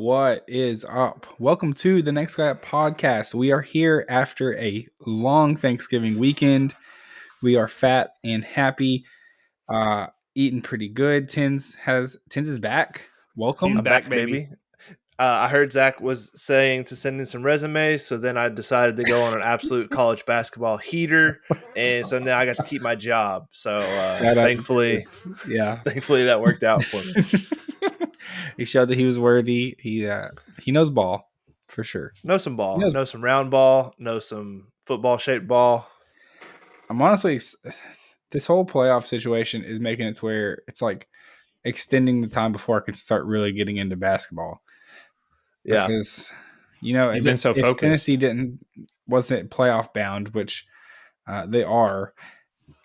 What is up? Welcome to the Next Guy Up podcast. We are here after a long Thanksgiving weekend. We are fat and happy, eating pretty good. Tins is back. Welcome. He's I'm back, back, baby. I heard Zach was saying to send in some resumes, so then I decided to go on an absolute college basketball heater, and so now I got to keep my job. So Shout out to thankfully that worked out for me. He showed that he was worthy. He knows ball for sure. Know some ball, know some round ball, know some football shaped ball. I'm honestly, this whole playoff situation is making it to where it's like extending the time before I can start really getting into basketball. Yeah, because You've been so if focused. Tennessee wasn't playoff bound, which they are,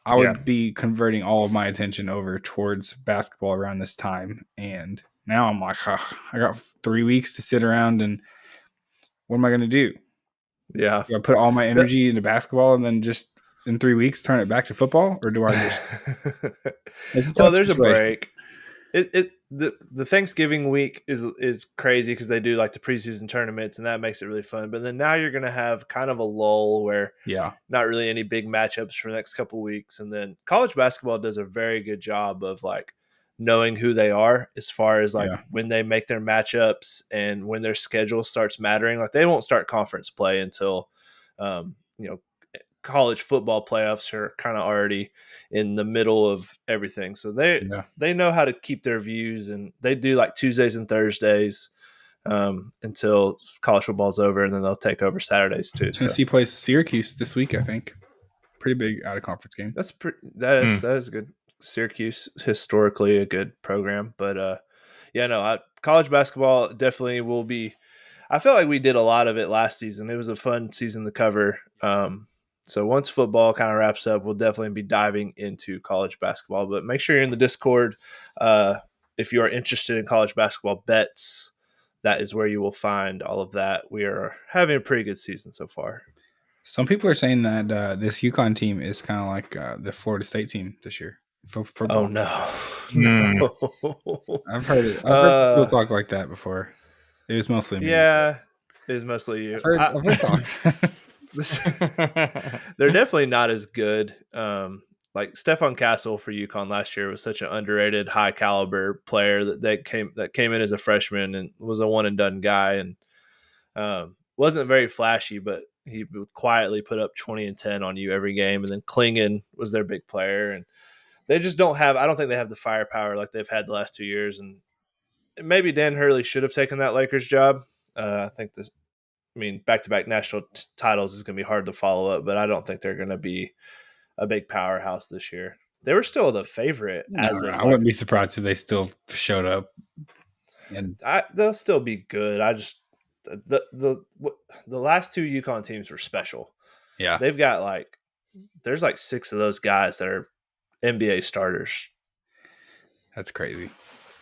I would be converting all of my attention over towards basketball around this time. And now I'm like, I got 3 weeks to sit around, and what am I going to do? Yeah, Do I put all my energy into basketball and then just in 3 weeks turn it back to football, or do I just? Well, there's situation. A break. The Thanksgiving week is crazy because they do like the preseason tournaments, and that makes it really fun. But then now you're going to have kind of a lull where not really any big matchups for the next couple of weeks. And then college basketball does a very good job of like knowing who they are as far as like when they make their matchups and when their schedule starts mattering. Like they won't start conference play until college football playoffs are kind of already in the middle of everything. So they know how to keep their views, and they do like Tuesdays and Thursdays until college football's over, and then they'll take over Saturdays too. Tennessee plays Syracuse this week, I think. Pretty big out of conference game. That is good. Syracuse, historically a good program, but college basketball definitely will be. I felt like we did a lot of it last season. It was a fun season to cover. So once football kind of wraps up, we'll definitely be diving into college basketball. But make sure you're in the Discord if you are interested in college basketball bets. That is where you will find all of that. We are having a pretty good season so far. Some people are saying that this UConn team is kind of like the Florida State team this year. Oh, no. I've heard it. I've heard people talk like that before. It was mostly me. Yeah, it was mostly you. I've heard talks. They're definitely not as good. Like Stephon Castle for UConn last year was such an underrated, high caliber player that came in as a freshman and was a one and done guy, and wasn't very flashy, but he would quietly put up 20 and 10 on you every game. And then Klingon was their big player, and they just don't have. I don't think they have the firepower like they've had the last 2 years, and maybe Dan Hurley should have taken that Lakers job. I think back-to-back national titles is going to be hard to follow up, but I don't think they're going to be a big powerhouse this year. They were still the favorite. I wouldn't be surprised if they still showed up. And they'll still be good. I just the last two UConn teams were special. Yeah, they've got there's 6 of those guys that are NBA starters. That's crazy.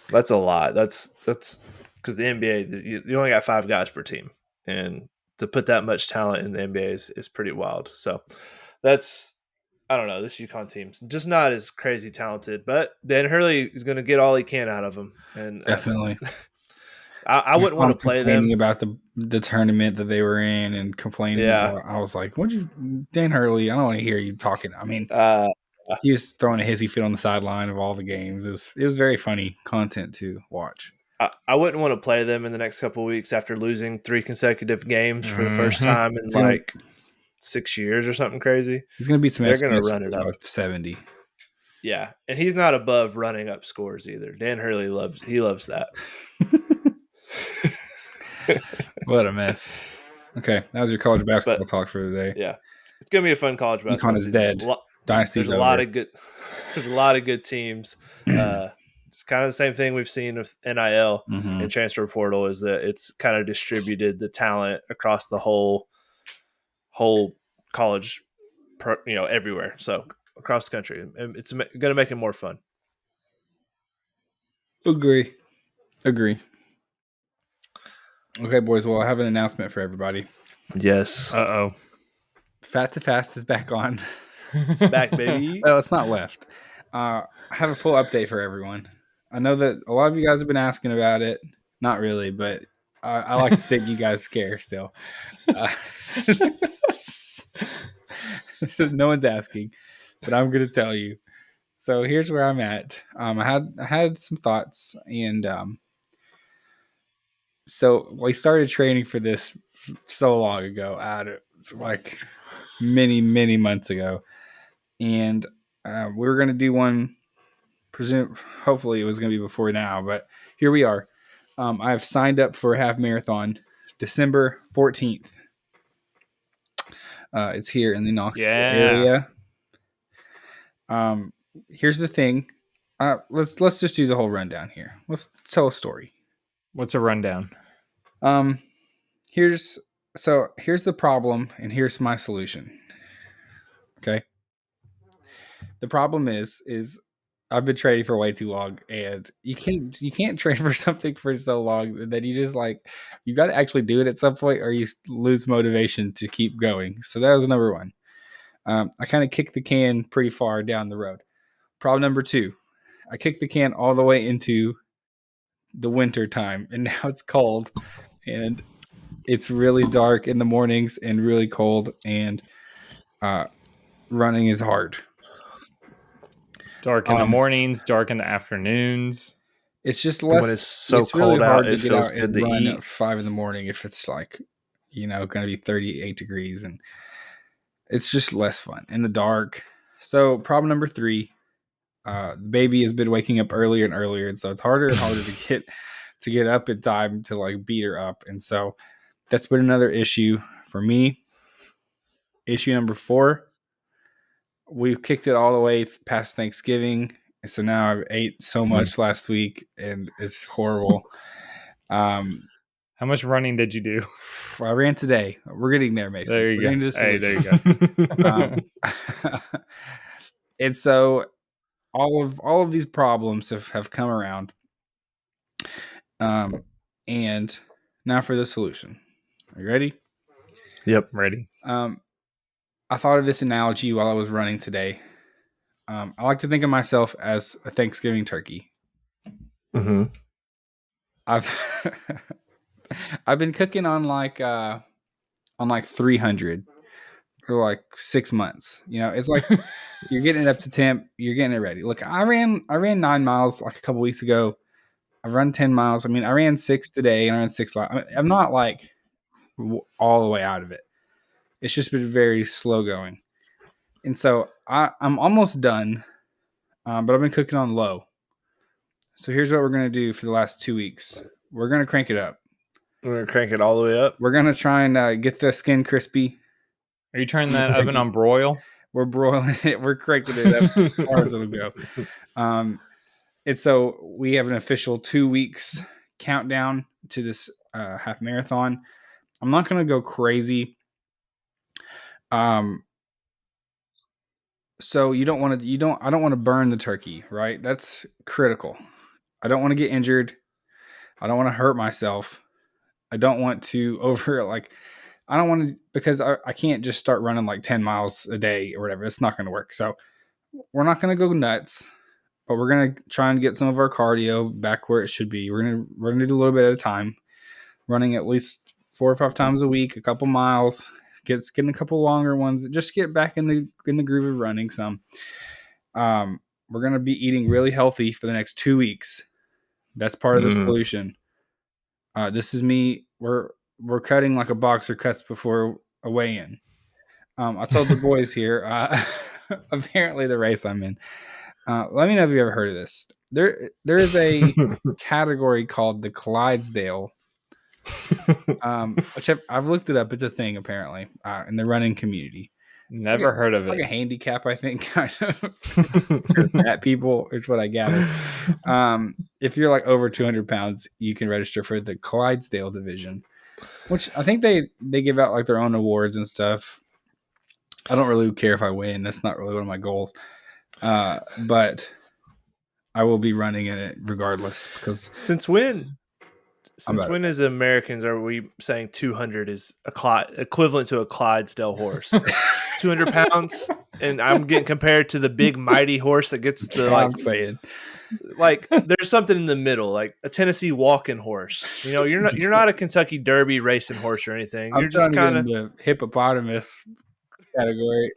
That's a lot. That's because the NBA you only got 5 guys per team. And to put that much talent in the NBA is pretty wild. So that's, I don't know, this UConn team's just not as crazy talented, but Dan Hurley is going to get all he can out of them. And definitely. I wouldn't want to play them. About the tournament that they were in and complaining. Yeah. I was like, Dan Hurley, I don't want to hear you talking. I mean, he was throwing a hissy fit on the sideline of all the games. It was very funny content to watch. I wouldn't want to play them in the next couple of weeks after losing 3 consecutive games for the first time in 6 years or something crazy. He's going to beat some. They're going to run it up 70. Yeah, and he's not above running up scores either. Dan Hurley loves that. What a mess. Okay, that was your college basketball talk for the day. Yeah, it's going to be a fun college basketball. UConn is dead. Dynasty's over. There's a lot of good teams. It's kind of the same thing we've seen with NIL and transfer portal, is that it's kind of distributed the talent across the whole college, everywhere. So across the country, and it's going to make it more fun. Agree. Okay, boys. Well, I have an announcement for everybody. Yes. Fat to Fast is back on. It's back, baby. Well, it's not left. I have a full update for everyone. I know that a lot of you guys have been asking about it. Not really, but I like to think you guys care still. No one's asking, but I'm going to tell you. So here's where I'm at. I had some thoughts, and so we started training for this so long ago, like many months ago, and we were going to do one. Hopefully, it was going to be before now, but here we are. I've signed up for a half marathon, December 14th. It's here in the Knoxville area. Here's the thing. Let's just do the whole rundown here. Let's tell a story. What's a rundown? Here's the problem, and here's my solution. Okay. The problem is I've been training for way too long, and you can't train for something for so long that you just you got to actually do it at some point, or you lose motivation to keep going. So that was number one. I kind of kicked the can pretty far down the road. Problem number two, I kicked the can all the way into the winter time, and now it's cold, and it's really dark in the mornings and really cold, and running is hard. Dark in the mornings, dark in the afternoons. It's just less. When it's so it's cold really hard out, to it get feels out good and to run eat. at 5 a.m. if it's going to be 38 degrees, and it's just less fun in the dark. So problem number three, the baby has been waking up earlier and earlier, and so it's harder and harder to get up in time to beat her up, and so that's been another issue for me. Issue number four, we've kicked it all the way past Thanksgiving. And so now I've ate so much last week, and it's horrible. How much running did you do? I ran today. We're getting there, Mason. There you We're go. Hey, there you go. And so all of these problems have come around. And now for the solution. Are you ready? Yep, ready. I thought of this analogy while I was running today. I like to think of myself as a Thanksgiving turkey. Mm-hmm. I've been cooking on 300 for 6 months. It's like you're getting it up to temp, you're getting it ready. Look, I ran 9 miles a couple weeks ago. I've run 10 miles. I mean, I ran 6 today, and I ran 6 I'm not all the way out of it. It's just been very slow going. And so I'm almost done, but I've been cooking on low. So here's what we're going to do for the last 2 weeks. We're going to crank it up. We're going to crank it all the way up. We're going to try and get the skin crispy. Are you turning that oven on broil? We're broiling it. We're cranking it up as far as it'll go. And so we have an official 2 weeks countdown to this half marathon. I'm not going to go crazy. So I don't want to burn the turkey, right? That's critical. I don't want to get injured. I don't want to hurt myself. I don't want to I don't want to, because I can't just start running 10 miles a day or whatever. It's not going to work. So we're not going to go nuts, but we're going to try and get some of our cardio back where it should be. We're going to do a little bit at a time, running at least 4 or 5 times a week, a couple miles, getting a couple longer ones, just get back in the groove of running some. We're going to be eating really healthy for the next 2 weeks. That's part of the solution. This is me. We're cutting like a boxer cuts before a weigh-in. I told the boys here, apparently the race I'm in. Let me know if you ever heard of this. There is a category called the Clydesdale, which I've looked it up. It's a thing apparently in the running community. Never heard of it. Like a handicap, I think, kind of. For fat people is what I gather. If you're over 200 pounds, you can register for the Clydesdale division, which I think they give out their own awards and stuff. I don't really care if I win. That's not really one of my goals. But I will be running in it regardless, because Since when as Americans are we saying 200 is equivalent to a Clydesdale horse? 200 pounds? and I'm getting compared to the big mighty horse that gets the I'm saying. Like there's something in the middle, like a Tennessee walking horse. You're not a Kentucky Derby racing horse or anything. I'm You're just trying to kind get in the hippopotamus category.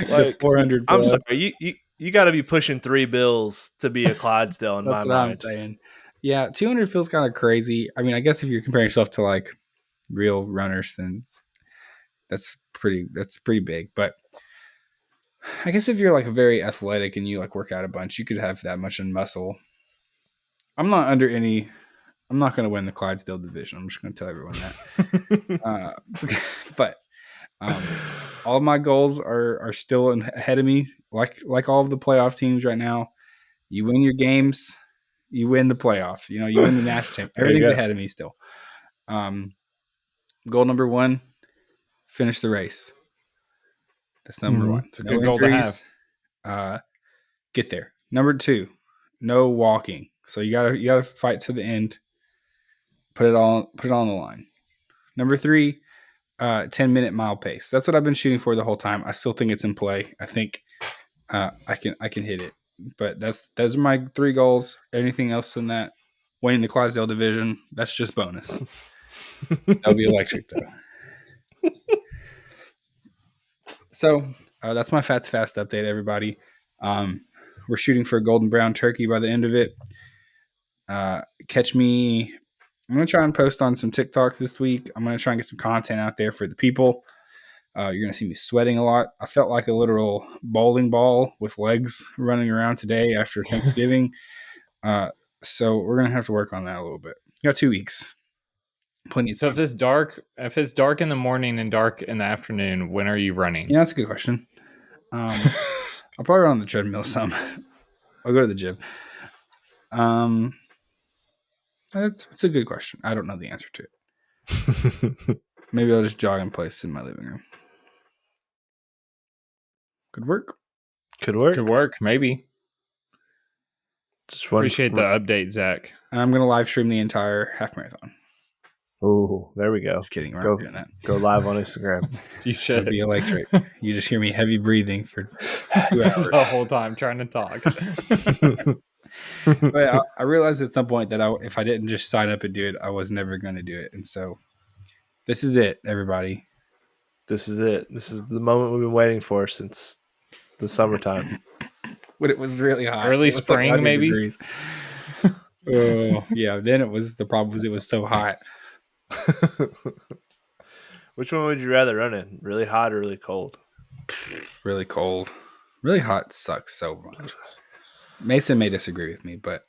like 400 I'm plus. sorry, you got to be pushing 3 bills to be a Clydesdale in That's my what mind. I'm saying. Yeah, 200 feels kind of crazy. I mean, I guess if you're comparing yourself to like real runners, then that's pretty big. But I guess if you're like very athletic and you like work out a bunch, you could have that much in muscle. I'm not going to win the Clydesdale division. I'm just going to tell everyone that. But all of my goals are still ahead of me. Like all of the playoff teams right now, you win your games, you win the playoffs. You win the national championship. Everything's ahead of me still. Goal number 1, finish the race. That's number 1. It's a good goal to have. Get there. Number 2, no walking. So you gotta fight to the end. Put it on the line. Number 3, 10-minute mile pace. That's what I've been shooting for the whole time. I still think it's in play. I think I can hit it. But those are my 3 goals. Anything else than that, winning the Clydesdale division, that's just bonus. That'll be electric though. So that's my Fats Fast update, everybody. We're shooting for a golden brown turkey by the end of it. Catch me. I'm going to try and post on some TikToks this week. I'm going to try and get some content out there for the people. You're going to see me sweating a lot. I felt like a literal bowling ball with legs running around today after Thanksgiving. So we're going to have to work on that a little bit. You got 2 weeks. Plenty. So if it's dark in the morning and dark in the afternoon, when are you running? Yeah, that's a good question. I'll probably run on the treadmill some. I'll go to the gym. That's a good question. I don't know the answer to it. Maybe I'll just jog in place in my living room. Could work. Could work. Maybe. Just appreciate the update, Zach. I'm going to live stream the entire half marathon. Oh, there we go. Just kidding. We're not doing that. Go live on Instagram. You should. It'd be electric. You just hear me heavy breathing for 2 hours. The whole time trying to talk. But I realized at some point that if I didn't just sign up and do it, I was never going to do it. And so this is it, everybody. This is it. This is the moment we've been waiting for since the summertime. But it was really hot. Early spring, like maybe? Degrees. Oh, yeah. Then the problem was it was so hot. Which one would you rather run in? Really hot or really cold? Really cold. Really hot sucks so much. Mason may disagree with me, but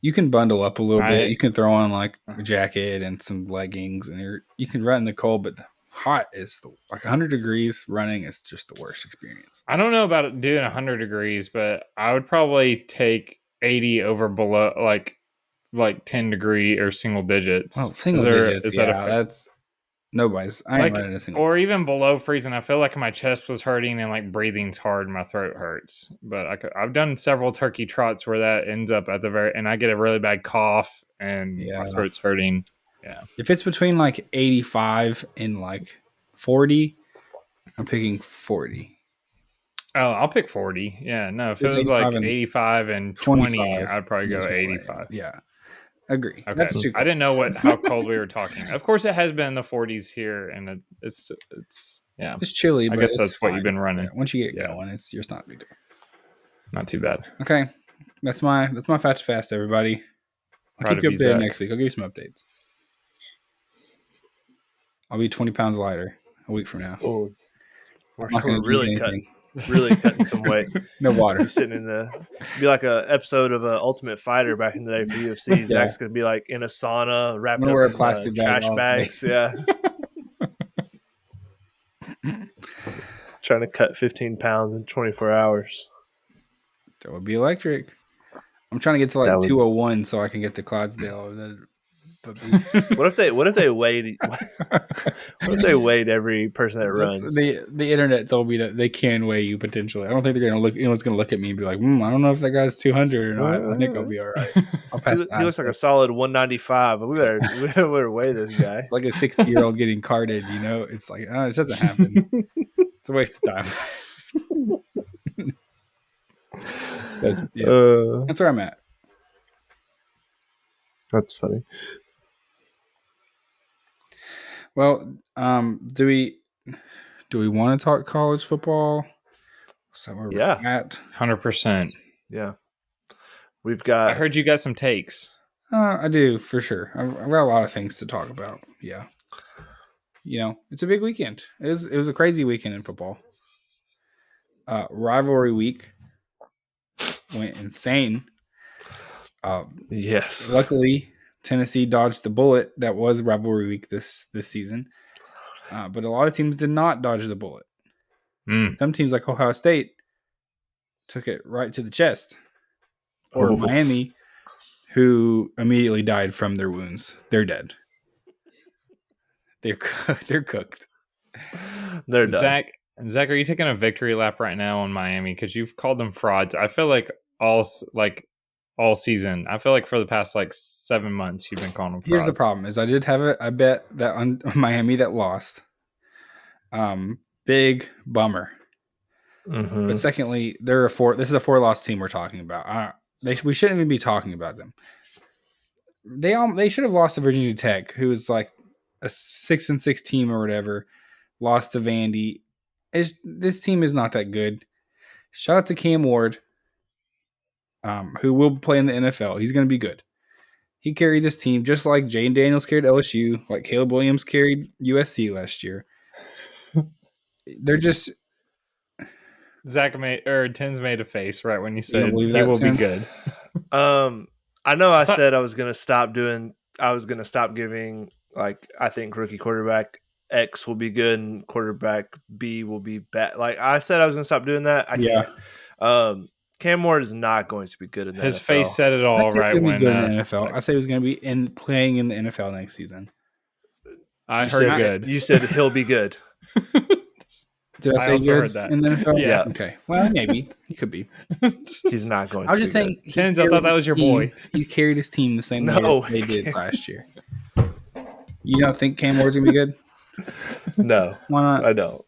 you can bundle up a little bit. You can throw on like a jacket and some leggings, and you can run in the cold. But the hot is like 100 degrees running is just the worst experience. I don't know about doing 100 degrees, but I would probably take 80 over below like 10 degree or single digits. Well, single digits. Is that that's nobody's. I ain't like, running a single. Or even below freezing. I feel like my chest was hurting and like breathing's hard and my throat hurts. But I've done several turkey trots where that ends up at the very, and I get a really bad cough and my throat's hurting. Yeah. If it's between like 85 and like 40, I'm picking 40. Oh, I'll pick 40. Yeah. No, if it was like 85 and 20, I'd probably go 85. Yeah. Agree. Okay. I didn't know how cold we were talking. Of course, it has been in the 40s here, and it's chilly. I guess that's what you've been running. Yeah, once you get going, it's not a big deal. Not too bad. Okay, that's my Fat Fast, everybody. I'll keep you updated next week. I'll give you some updates. I'll be 20 pounds lighter a week from now. Oh, we're really cutting some weight. No water. Be sitting be like a episode of Ultimate Fighter back in the day for UFC. Zach's gonna be like in a sauna, wrapping up plastic trash bags. Yeah. Trying to cut 15 pounds in 24 hours. That would be electric. I'm trying to get to like 201 so I can get to Clydesdale. What if they weighed? What if they weighed every person that runs? The internet told me that they can weigh you potentially. I don't think they're gonna look. Anyone's gonna look at me and be like, I don't know if that guy's 200 or not. I think I'll be all right. I'll pass. He looks like a solid 195. But we better weigh this guy. It's like a 60-year-old getting carded. It's like it doesn't happen. It's a waste of time. That's where I'm at. That's funny. Well, do we want to talk college football? So where we're at 100%. Yeah, we've got. I heard you got some takes. I do for sure. I've got a lot of things to talk about. Yeah, it's a big weekend. It was a crazy weekend in football. Rivalry week went insane. Yes. Luckily, Tennessee dodged the bullet that was rivalry week this season. But a lot of teams did not dodge the bullet. Some teams like Ohio State took it right to the chest. Or Miami, who immediately died from their wounds. They're dead. They're cooked. They're done. Zach, are you taking a victory lap right now on Miami? Because you've called them frauds. I feel like all season. I feel like for the past 7 months you've been calling them frauds. Here's the problem: is I did have a bet that on Miami that lost. Big bummer. Mm-hmm. But secondly, this is a 4-loss team we're talking about. We shouldn't even be talking about them. They should have lost to Virginia Tech, who was like a 6-6 team or whatever. Lost to Vandy. This team is not that good. Shout out to Cam Ward, who will play in the NFL. He's going to be good. He carried this team just like Jayden Daniels carried LSU, like Caleb Williams carried USC last year. They're just. Tim's made a face right when you said he will be good. I know I said I was going to stop giving, I think rookie quarterback X will be good and quarterback B will be bad. I said I was going to stop doing that. I can't. Cam Ward is not going to be good in the NFL. His face said it all right when be good in the NFL. I said he was going to be playing in the NFL next season. I heard good. You said he'll be good. Did I say good in the NFL? Yeah. Okay. Well, maybe he could be. He's not going to. I was just saying. Tens, I thought that was your boy. He carried his team the same way they did last year. You don't think Cam Ward's gonna be good? No. Why not? I don't.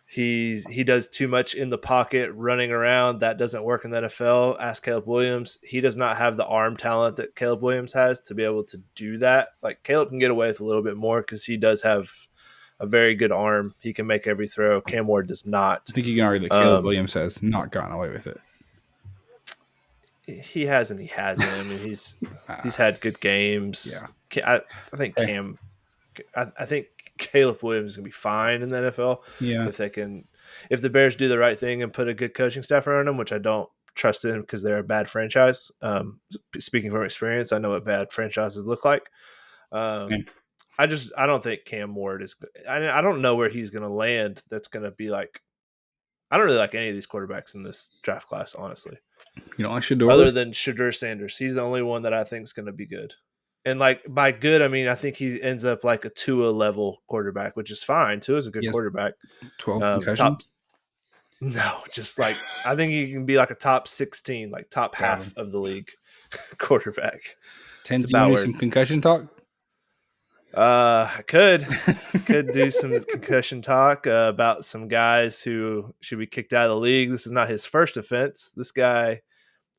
He does too much in the pocket, running around. That doesn't work in the NFL. Ask Caleb Williams. He does not have the arm talent that Caleb Williams has to be able to do that. Caleb can get away with a little bit more because he does have a very good arm. He can make every throw. Cam Ward does not. I think you can argue that Caleb Williams has not gotten away with it. He has and he hasn't. I mean, he's had good games. Yeah. I think Cam. I think Caleb Williams is gonna be fine in the NFL. Yeah. If the Bears do the right thing and put a good coaching staff around him, which I don't trust in because they're a bad franchise. Speaking from experience, I know what bad franchises look like. I don't think Cam Ward is. I don't know where he's going to land. That's going to be like. I don't really like any of these quarterbacks in this draft class, honestly. You don't like Shedeur? Other than Shedeur Sanders, he's the only one that I think is going to be good. And by good, I mean I think he ends up like a Tua level quarterback, which is fine. Tua's a good quarterback. 12 concussions. No, just I think he can be like a top 16, top half of the league quarterback. Tens, you want to do some concussion talk? I could do some concussion talk about some guys who should be kicked out of the league. This is not his first offense. This guy,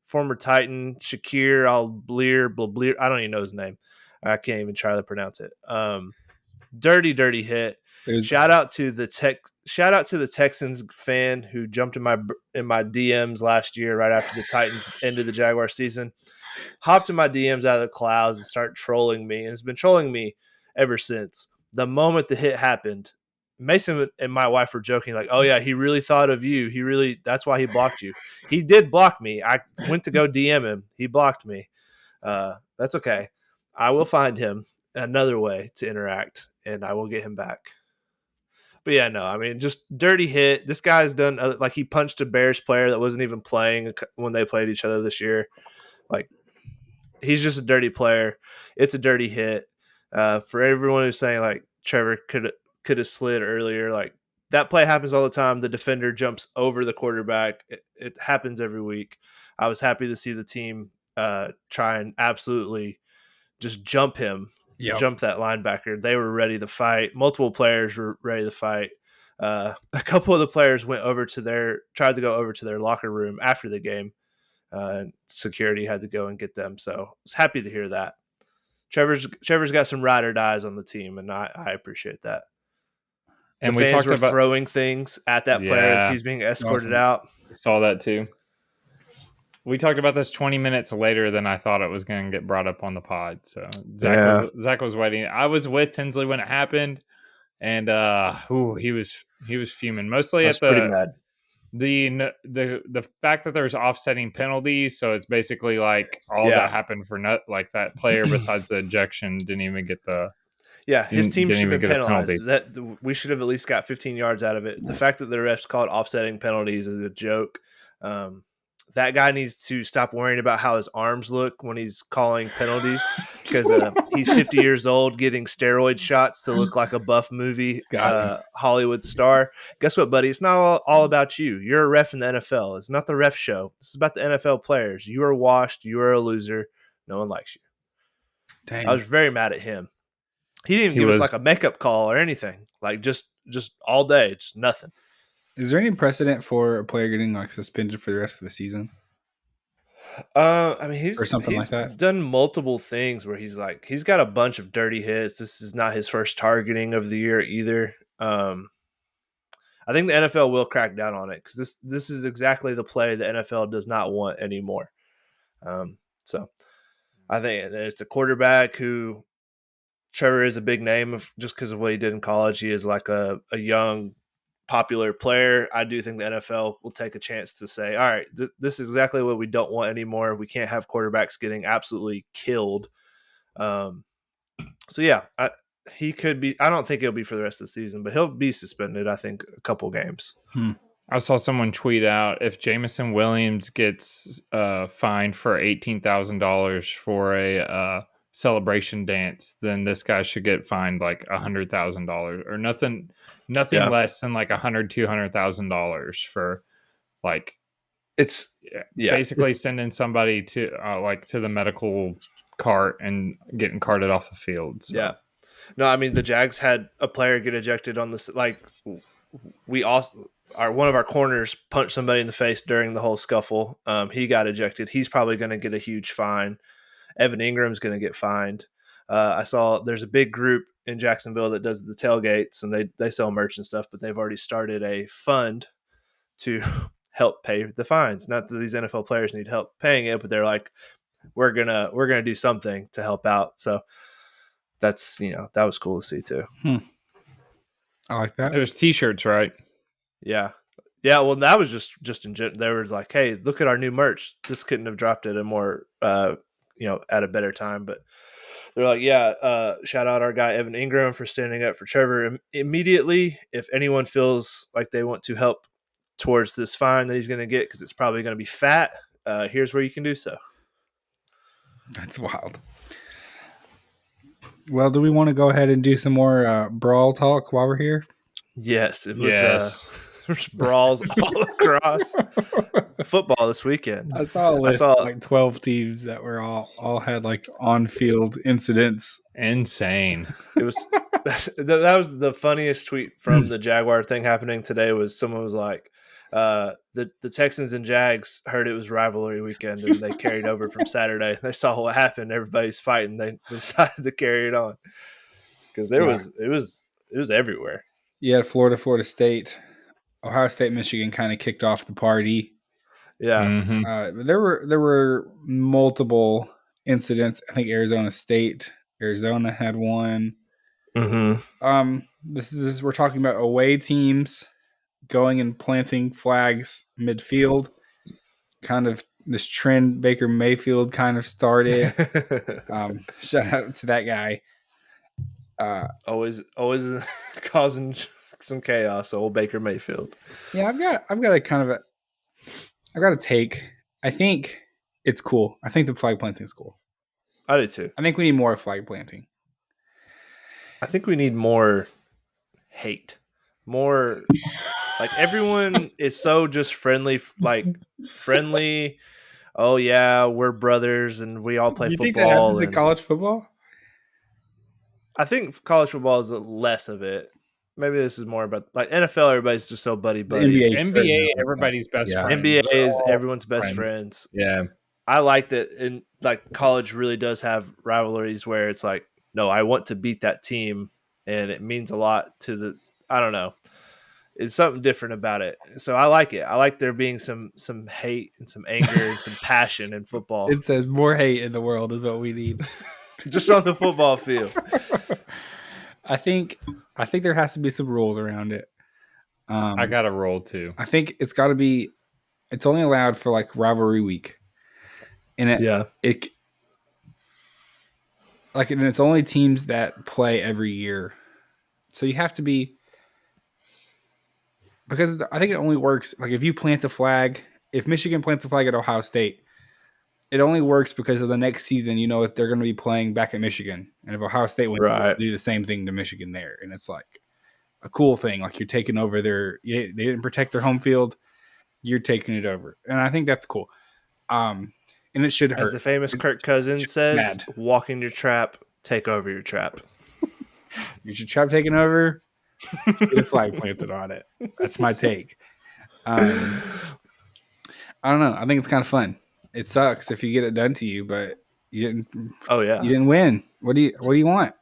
former Titan, Shakir Al-Bleer, I don't even know his name. I can't even try to pronounce it. Dirty hit. Shout out to the Texans fan who jumped in my DMs last year right after the Titans ended the Jaguar season. Hopped in my DMs out of the clouds and started trolling me, and has been trolling me ever since. The moment the hit happened, Mason and my wife were joking oh yeah, he really thought of you. That's why he blocked you. He did block me. I went to go DM him. He blocked me. That's okay. I will find him another way to interact, and I will get him back. But yeah, no, I mean, just dirty hit. This guy's done he punched a Bears player that wasn't even playing when they played each other this year. He's just a dirty player. It's a dirty hit. For everyone who's saying Trevor could have slid earlier, that play happens all the time. The defender jumps over the quarterback. It happens every week. I was happy to see the team try and absolutely just jump him, jump that linebacker. They were ready to fight. Multiple players were ready to fight. a couple of the players tried to go over to their locker room after the game. Security had to go and get them. So I was happy to hear that. Trevor's got some ride or dies on the team, and I appreciate that. And the fans were throwing things at that player as he's being escorted out. Saw that too. We talked about this 20 minutes later than I thought it was going to get brought up on the pod. So Zach was waiting. I was with Tinsley when it happened, and he was fuming. Mostly at pretty mad. The fact that there's offsetting penalties, so it's basically like that happened for like that player besides the ejection didn't even get the. Yeah, his team should have been penalized. That we should have at least got 15 yards out of it. The fact that the refs called offsetting penalties is a joke. That guy needs to stop worrying about how his arms look when he's calling penalties because he's 50 years old getting steroid shots to look like a buff movie Hollywood star. Guess what, buddy? It's not all about you. You're a ref in the NFL. It's not the ref show. This is about the NFL players. You are washed. You are a loser. No one likes you. Dang. I was very mad at him. He didn't give us like a makeup call or anything. Like just all day, just nothing. Is there any precedent for a player getting like suspended for the rest of the season? I mean, he's like that. Done multiple things where he's got a bunch of dirty hits. This is not his first targeting of the year either. I think the NFL will crack down on it because this is exactly the play the NFL does not want anymore. So I think it's a quarterback who Trevor is a big name just because of what he did in college. He is like a young, popular player. I do think the NFL will take a chance to say, all right, this is exactly what we don't want anymore. We can't have quarterbacks getting absolutely killed. So yeah, he could be. I don't think he'll be for the rest of the season, but he'll be suspended. I think a couple games. I saw someone tweet out if Jamison Williams gets fined for $18,000 for a celebration dance, then this guy should get fined like $100,000 or nothing less than like $200,000 for like basically sending somebody to to the medical cart and getting carted off the field. So. Yeah, no, I mean the Jags had a player get ejected on this. Like we also one of our corners punched somebody in the face during the whole scuffle. He got ejected. He's probably going to get a huge fine. Evan Ingram's going to get fined. I saw there's a big group in Jacksonville that does the tailgates and they sell merch and stuff, but they've already started a fund to help pay the fines. Not that these NFL players need help paying it, but they're like, we're gonna do something to help out. So that's that was cool to see too. I like that. It was t-shirts, right? Yeah. Well, that was just in general. They were like, hey, look at our new merch. This couldn't have dropped at a more at a better time, but they're like, shout out our guy Evan Ingram for standing up for Trevor immediately. If anyone feels like they want to help towards this fine that he's going to get, because it's probably going to be fat, here's where you can do so. That's wild. Well, do we want to go ahead and do some more brawl talk while we're here? Yes, it was. There's brawls all across football this weekend. I saw a list of like 12 teams that were all had like on-field incidents. Insane. It was that was the funniest tweet from the Jaguar thing happening today. Was someone was like, the Texans and Jags heard it was rivalry weekend and they carried over from Saturday. They saw what happened. Everybody's fighting. They decided to carry it on because it was everywhere. Yeah, Florida State. Ohio State, Michigan kind of kicked off the party. Yeah. Mm-hmm. There were multiple incidents. I think Arizona had one. Mm-hmm. We're talking about away teams going and planting flags midfield. Kind of this trend Baker Mayfield kind of started. Shout out to that guy. Always causing some chaos, old Baker Mayfield. Yeah, I've got a take. I think it's cool. I think the flag planting is cool. I do too. I think we need more flag planting. I think we need more hate. More like everyone is so just friendly. Oh yeah, we're brothers and we all play football. You think that happens in college football? I think college football is less of it. maybe this is more about like NFL. Everybody's just so buddy. NBA, everybody's best friends. NBA is everyone's best friends. Yeah, I like that. In like college, really does have rivalries where it's like, no, I want to beat that team, and it means a lot to the. I don't know. It's something different about it. So I like it. I like there being some hate and some anger and some passion in football. It says more hate in the world is what we need. Just on the football field. I think there has to be some rules around it. I got a rule too. I think it's got to be. It's only allowed for like rivalry week, and and it's only teams that play every year, so you have to be. Because I think it only works like if you plant a flag. If Michigan plants a flag at Ohio State, it only works because of the next season. You know, they're going to be playing back at Michigan, and if Ohio State wins, they'll do the same thing to Michigan there, and it's like a cool thing. Like you're taking over they didn't protect their home field, you're taking it over, and I think that's cool. And it should hurt. As the famous Kirk Cousins says, "Walk in your trap, take over your trap." You should trap taken over. Get a flag planted on it. That's my take. I don't know. I think it's kind of fun. It sucks if you get it done to you, but you didn't. Oh yeah, you didn't win. What do you want?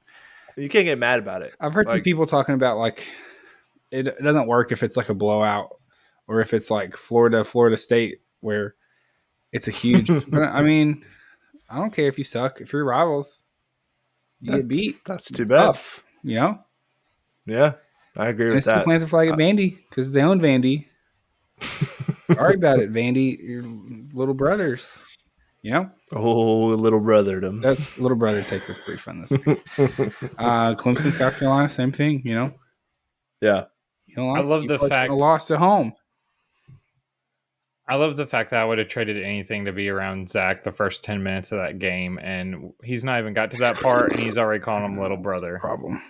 You can't get mad about it. I've heard some people talking about like it doesn't work if it's like a blowout or if it's like Florida State where it's a huge. But I mean, I don't care if you suck. If you're rivals, you get beat. That's too bad. Tough, you know. Yeah. I agree with that. Plants a flag at Vandy because they own Vandy. Sorry about it, Vandy. Your little brothers, you know. Oh, little brother them. That's little brother take was pretty fun this week. Clemson, South Carolina, same thing. You know. Yeah. I love the fact lost at home. I love the fact that I would have traded anything to be around Zach the first 10 minutes of that game, and he's not even got to that part, and he's already calling him little brother. Problem.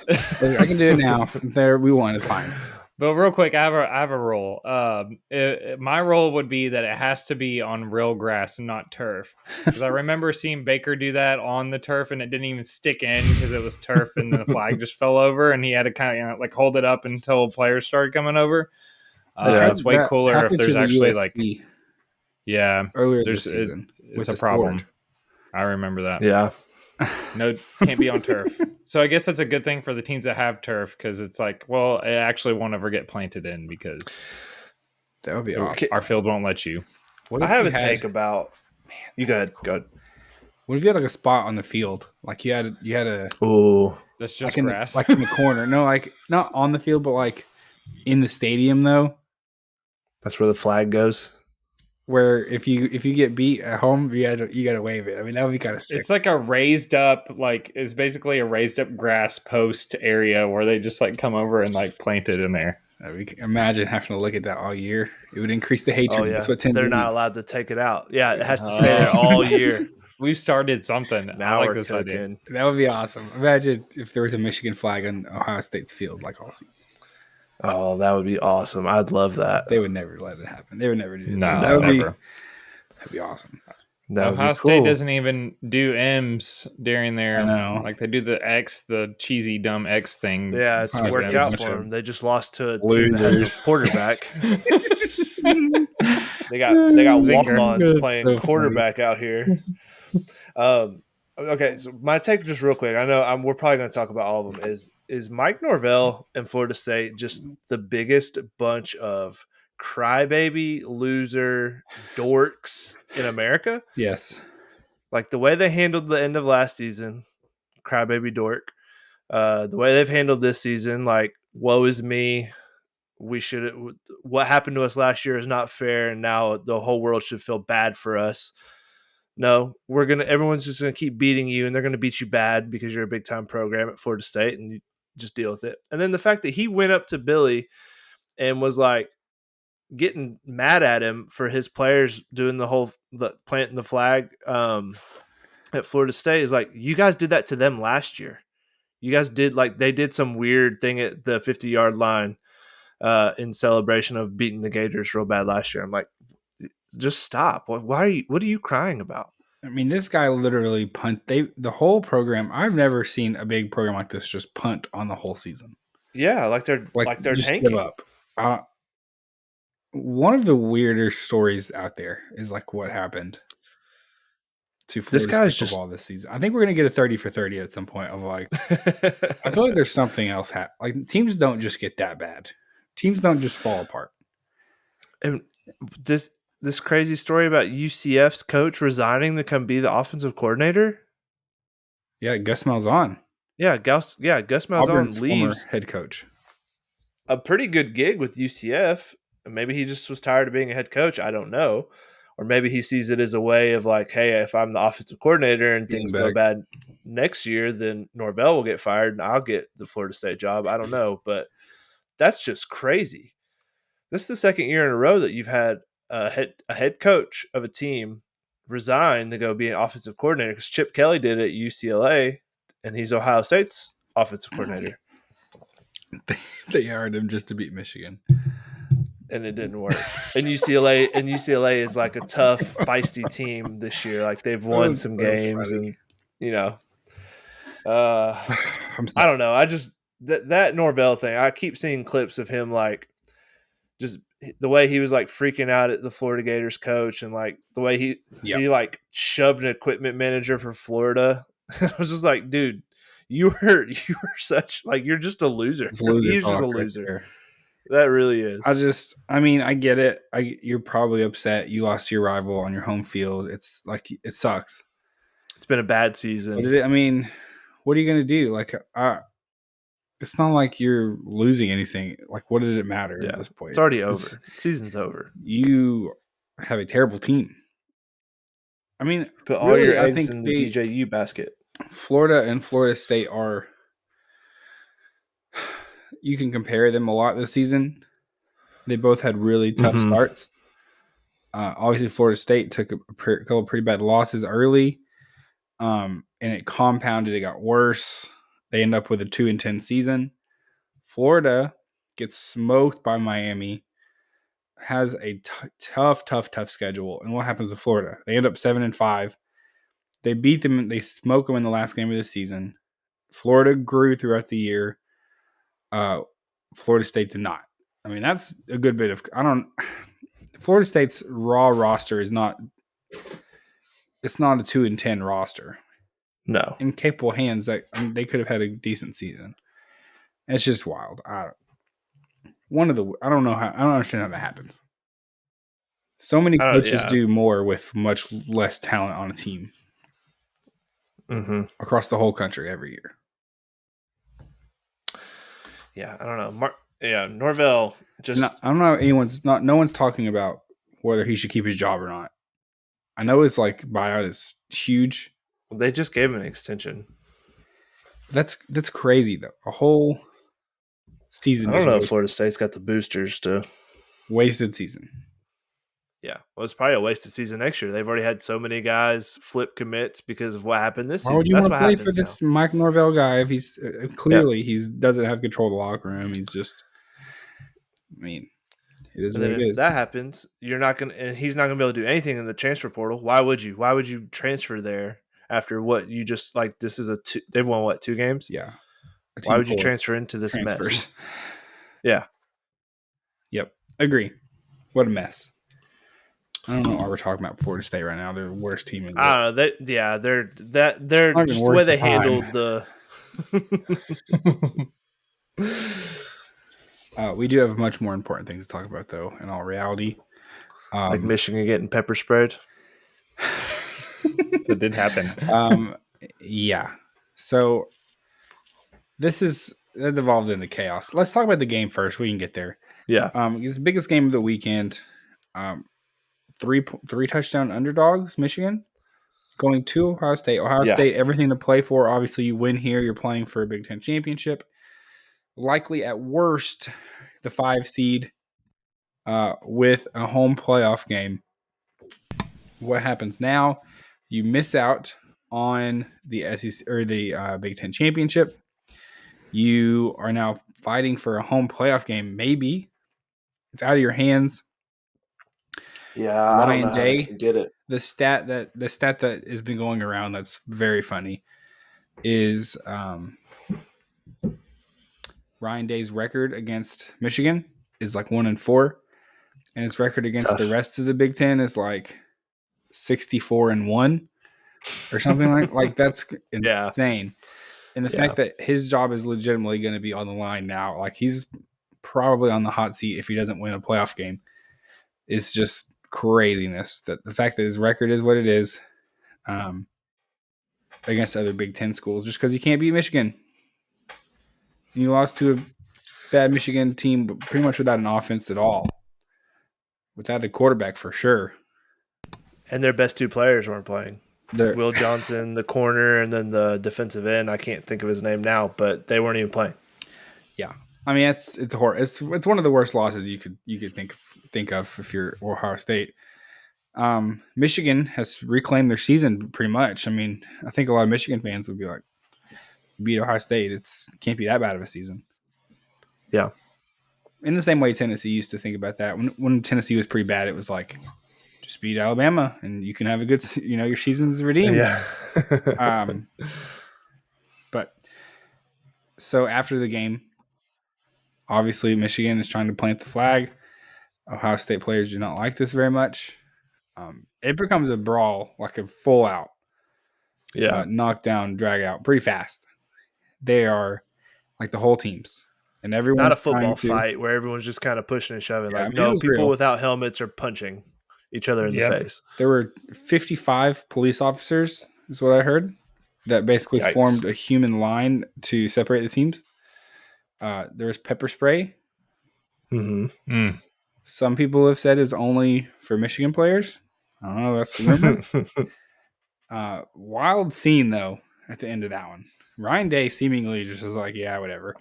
I can do it now. There, we won. It's fine. But real quick, I have a rule. My rule would be that it has to be on real grass and not turf. Because I remember seeing Baker do that on the turf, and it didn't even stick in because it was turf, and the flag just fell over, and he had to kind of like hold it up until players started coming over. It's way cooler if there's actually like, earlier this season. It's a problem. Sport. I remember that. Yeah. No, can't be on turf. So I guess that's a good thing for the teams that have turf because it's like, well, it actually won't ever get planted in because that would be awesome. Our field won't let you. I have a take about. Man, you go ahead. What if you had like a spot on the field, like you had a? Oh, that's just like grass, like in the corner. No, like not on the field, but like in the stadium though. That's where the flag goes. Where if you get beat at home, you gotta wave it. I mean, that would be kind of sick. It's like a raised up, it's basically a raised up grass post area where they just like come over and like plant it in there. Imagine having to look at that all year. It would increase the hatred. Oh, yeah. That's what they're not allowed to take it out. Yeah, it has to stay there all year. We've started something. Now I like this idea. That would be awesome. Imagine if there was a Michigan flag on Ohio State's field like all season. Oh, that would be awesome. I'd love that. They would never let it happen. They would never do that. No, that'd be awesome. Ohio State doesn't even do M's during their like they do the X, the cheesy dumb X thing. Yeah, it's worked out for them. They just lost to a team that has no quarterback. they got walk-ons playing quarterback out here. Okay, so my take just real quick. I know we're probably going to talk about all of them. Is Mike Norvell and Florida State just the biggest bunch of crybaby loser dorks in America? Yes. Like the way they handled the end of last season, crybaby dork. The way they've handled this season, like woe is me. What happened to us last year is not fair, and now the whole world should feel bad for us. No, everyone's just gonna keep beating you, and they're gonna beat you bad because you're a big time program at Florida State, and you just deal with it. And then the fact that he went up to Billy and was like getting mad at him for his players doing the planting the flag at Florida State is like, you guys did that to them last year. You guys did they did some weird thing at the 50-yard line in celebration of beating the Gators real bad last year. I'm like, just stop. What are you crying about? I mean, this guy literally the whole program. I've never seen a big program like this just punt on the whole season. Yeah, like they're just tanking. give up. One of the weirder stories out there is like what happened to This Florida guy's State just football this season. I think we're gonna get a 30 for 30 at some point of like I feel like there's something else like teams don't just get that bad. Teams don't just fall apart. And this crazy story about UCF's coach resigning to come be the offensive coordinator. Yeah, Gus Malzahn. Gus Auburn's Malzahn former leaves head coach. a pretty good gig with UCF. Maybe he just was tired of being a head coach. I don't know. Or maybe he sees it as a way of like, hey, if I'm the offensive coordinator and things go bad next year, then Norvell will get fired and I'll get the Florida State job. I don't know. But that's just crazy. This is the second year in a row that you've had a head coach of a team resign to go be an offensive coordinator, because Chip Kelly did it at UCLA, and he's Ohio State's offensive coordinator. They hired him just to beat Michigan, and it didn't work. And UCLA is like a tough, feisty team this year. Like they've won some games, funny. and I don't know. I just that Norvell thing. I keep seeing clips of him like just the way he was like freaking out at the Florida Gators coach, and like the way he like shoved an equipment manager for Florida. I was just like, dude, you were such like you're just a loser. He's just a loser. That really is. I get it. You're probably upset you lost to your rival on your home field. It's like it sucks. It's been a bad season. What are you gonna do? Like, it's not like you're losing anything. Like, what did it matter at this point? It's already over. Season's over. You have a terrible team. I mean, put all your eggs in the DJU basket. Florida and Florida State are. You can compare them a lot this season. They both had really tough starts. Obviously, Florida State took a couple pretty bad losses early, and it compounded. It got worse. They end up with a 2-10 season. Florida gets smoked by Miami, has a tough schedule. And what happens to Florida? They end up 7-5. They beat them. They smoke them in the last game of the season. Florida grew throughout the year. Florida State did not. I mean, that's a good bit of. Florida State's raw roster is not. It's not a 2-10 roster. No, in capable hands, that they could have had a decent season. It's just wild. I don't know how. I don't understand how that happens. So many coaches do more with much less talent on a team across the whole country every year. Yeah, I don't know. Norvell just. I don't know. No one's talking about whether he should keep his job or not. I know his buyout is huge. Well, they just gave him an extension. That's crazy though. A whole season. I don't know if Florida State's got the boosters to. Wasted season. Yeah, well, it's probably a wasted season next year. They've already had so many guys flip commits because of what happened this season. Why would you want to play for this Mike Norvell guy if he's clearly he doesn't have control of the locker room? He's just, it is what it is. If that happens, you're not gonna, and he's not gonna be able to do anything in the transfer portal. Why would you? Why would you transfer there after what you just This is they've won 2 games. Yeah. Why would you transfer into this mess? Yeah. Yep. Agree. What a mess. I don't know why we're talking about Florida State right now. They're the worst team in the world. I don't know. They're just the way they handled the. We do have much more important things to talk about, though. In all reality, like Michigan getting pepper sprayed. That did happen. Yeah. So that evolved into chaos. Let's talk about the game first. We can get there. Yeah. It's the biggest game of the weekend. 3 touchdown underdogs, Michigan, going to Ohio State. Ohio State, everything to play for. Obviously, you win here, you're playing for a Big Ten championship. Likely, at worst, the 5 seed with a home playoff game. What happens now? You miss out on the SEC or the Big Ten championship. You are now fighting for a home playoff game. Maybe it's out of your hands. Yeah, Ryan Day, get it. The stat that has been going around that's very funny is Ryan Day's record against Michigan is like 1-4, and his record against the rest of the Big Ten is like 64-1 or something like that's insane. And the fact that his job is legitimately going to be on the line now, like he's probably on the hot seat if he doesn't win a playoff game, is just craziness. That the fact that his record is what it is against other Big Ten schools, just because he can't beat Michigan. You lost to a bad Michigan team, but pretty much without an offense at all, without a quarterback for sure. And their best two players weren't playing. Will Johnson, the corner, and then the defensive end. I can't think of his name now, but they weren't even playing. Yeah, I mean it's one of the worst losses you could think of if you're Ohio State. Michigan has reclaimed their season pretty much. I mean, I think a lot of Michigan fans would be like, beat Ohio State. It can't be that bad of a season. Yeah. In the same way Tennessee used to think about that. When Tennessee was pretty bad, it was like, just beat Alabama and you can have a good, your season's redeemed. Yeah. But so after the game, obviously Michigan is trying to plant the flag. Ohio State players do not like this very much. It becomes a brawl, like a full out, knockdown, drag out pretty fast. They are like the whole teams. And everyone's not a football fight where everyone's just kind of pushing and shoving. Yeah, people real. Without helmets are punching each other in the face. There were 55 police officers, is what I heard, that basically formed a human line to separate the teams. There was pepper spray. Mm-hmm. Mm. Some people have said it's only for Michigan players. I don't know. That's the rumor. Wild scene, though, at the end of that one. Ryan Day seemingly just was like, yeah, whatever.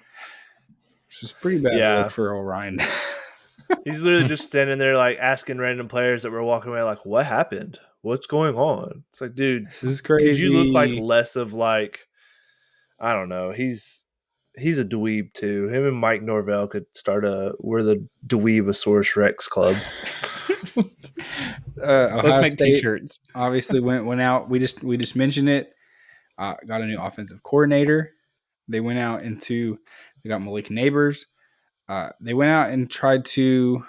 Which is pretty bad look for old Ryan. He's literally just standing there, like, asking random players that were walking away, like, what happened? What's going on? It's like, dude, this is crazy. Could you look like less of, like, I don't know. He's a dweeb, too. Him and Mike Norvell could start we're the Dweebosaurus Rex Club. Let's make State t-shirts. Obviously went out. We just mentioned it. Got a new offensive coordinator. They went out they got Malik Neighbors. They went out and tried to.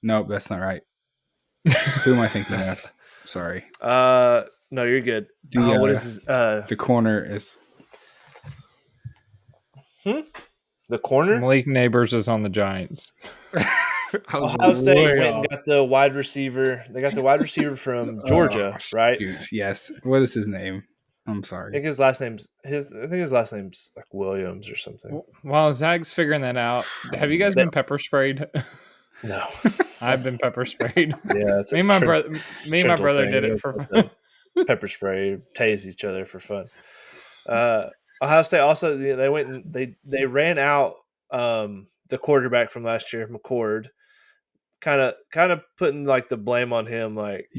Nope, that's not right. Who am I thinking of? Sorry. No, you're good. What is his? The corner is. The corner? Malik Neighbors is on the Giants. Ohio State went and got the wide receiver. They got the wide receiver from Georgia, right? Shoot, yes. What is his name? I'm sorry. I think his last name's like Williams or something. While Zag's figuring that out, have you guys been pepper sprayed? No. I've been pepper sprayed. Yeah, me and my brother did it for fun. Pepper spray, tase each other for fun. Ohio State also they went and they ran out the quarterback from last year, McCord. Kind of putting like the blame on him, like,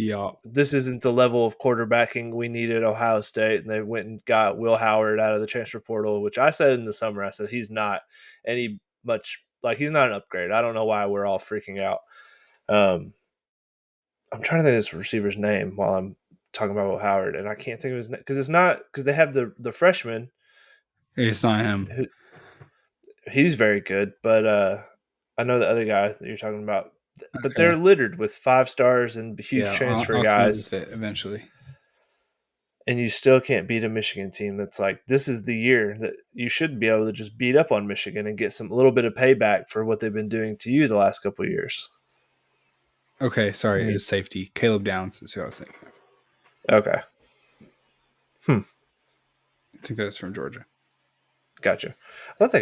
this isn't the level of quarterbacking we need at Ohio State, and they went and got Will Howard out of the transfer portal, which I said in the summer, I said he's not he's not an upgrade. I don't know why we're all freaking out. I'm trying to think of this receiver's name while I'm talking about Will Howard, and I can't think of his name because they have the freshman. It's not him. He's very good, but I know the other guy that you're talking about. But they're littered with 5 stars and huge transfer guys. I'll eventually. And you still can't beat a Michigan team that's like, this is the year that you should be able to just beat up on Michigan and get some little bit of payback for what they've been doing to you the last couple of years. Okay, sorry, it is safety. Caleb Downs is who I was thinking of. Okay. I think that's from Georgia. Gotcha. I thought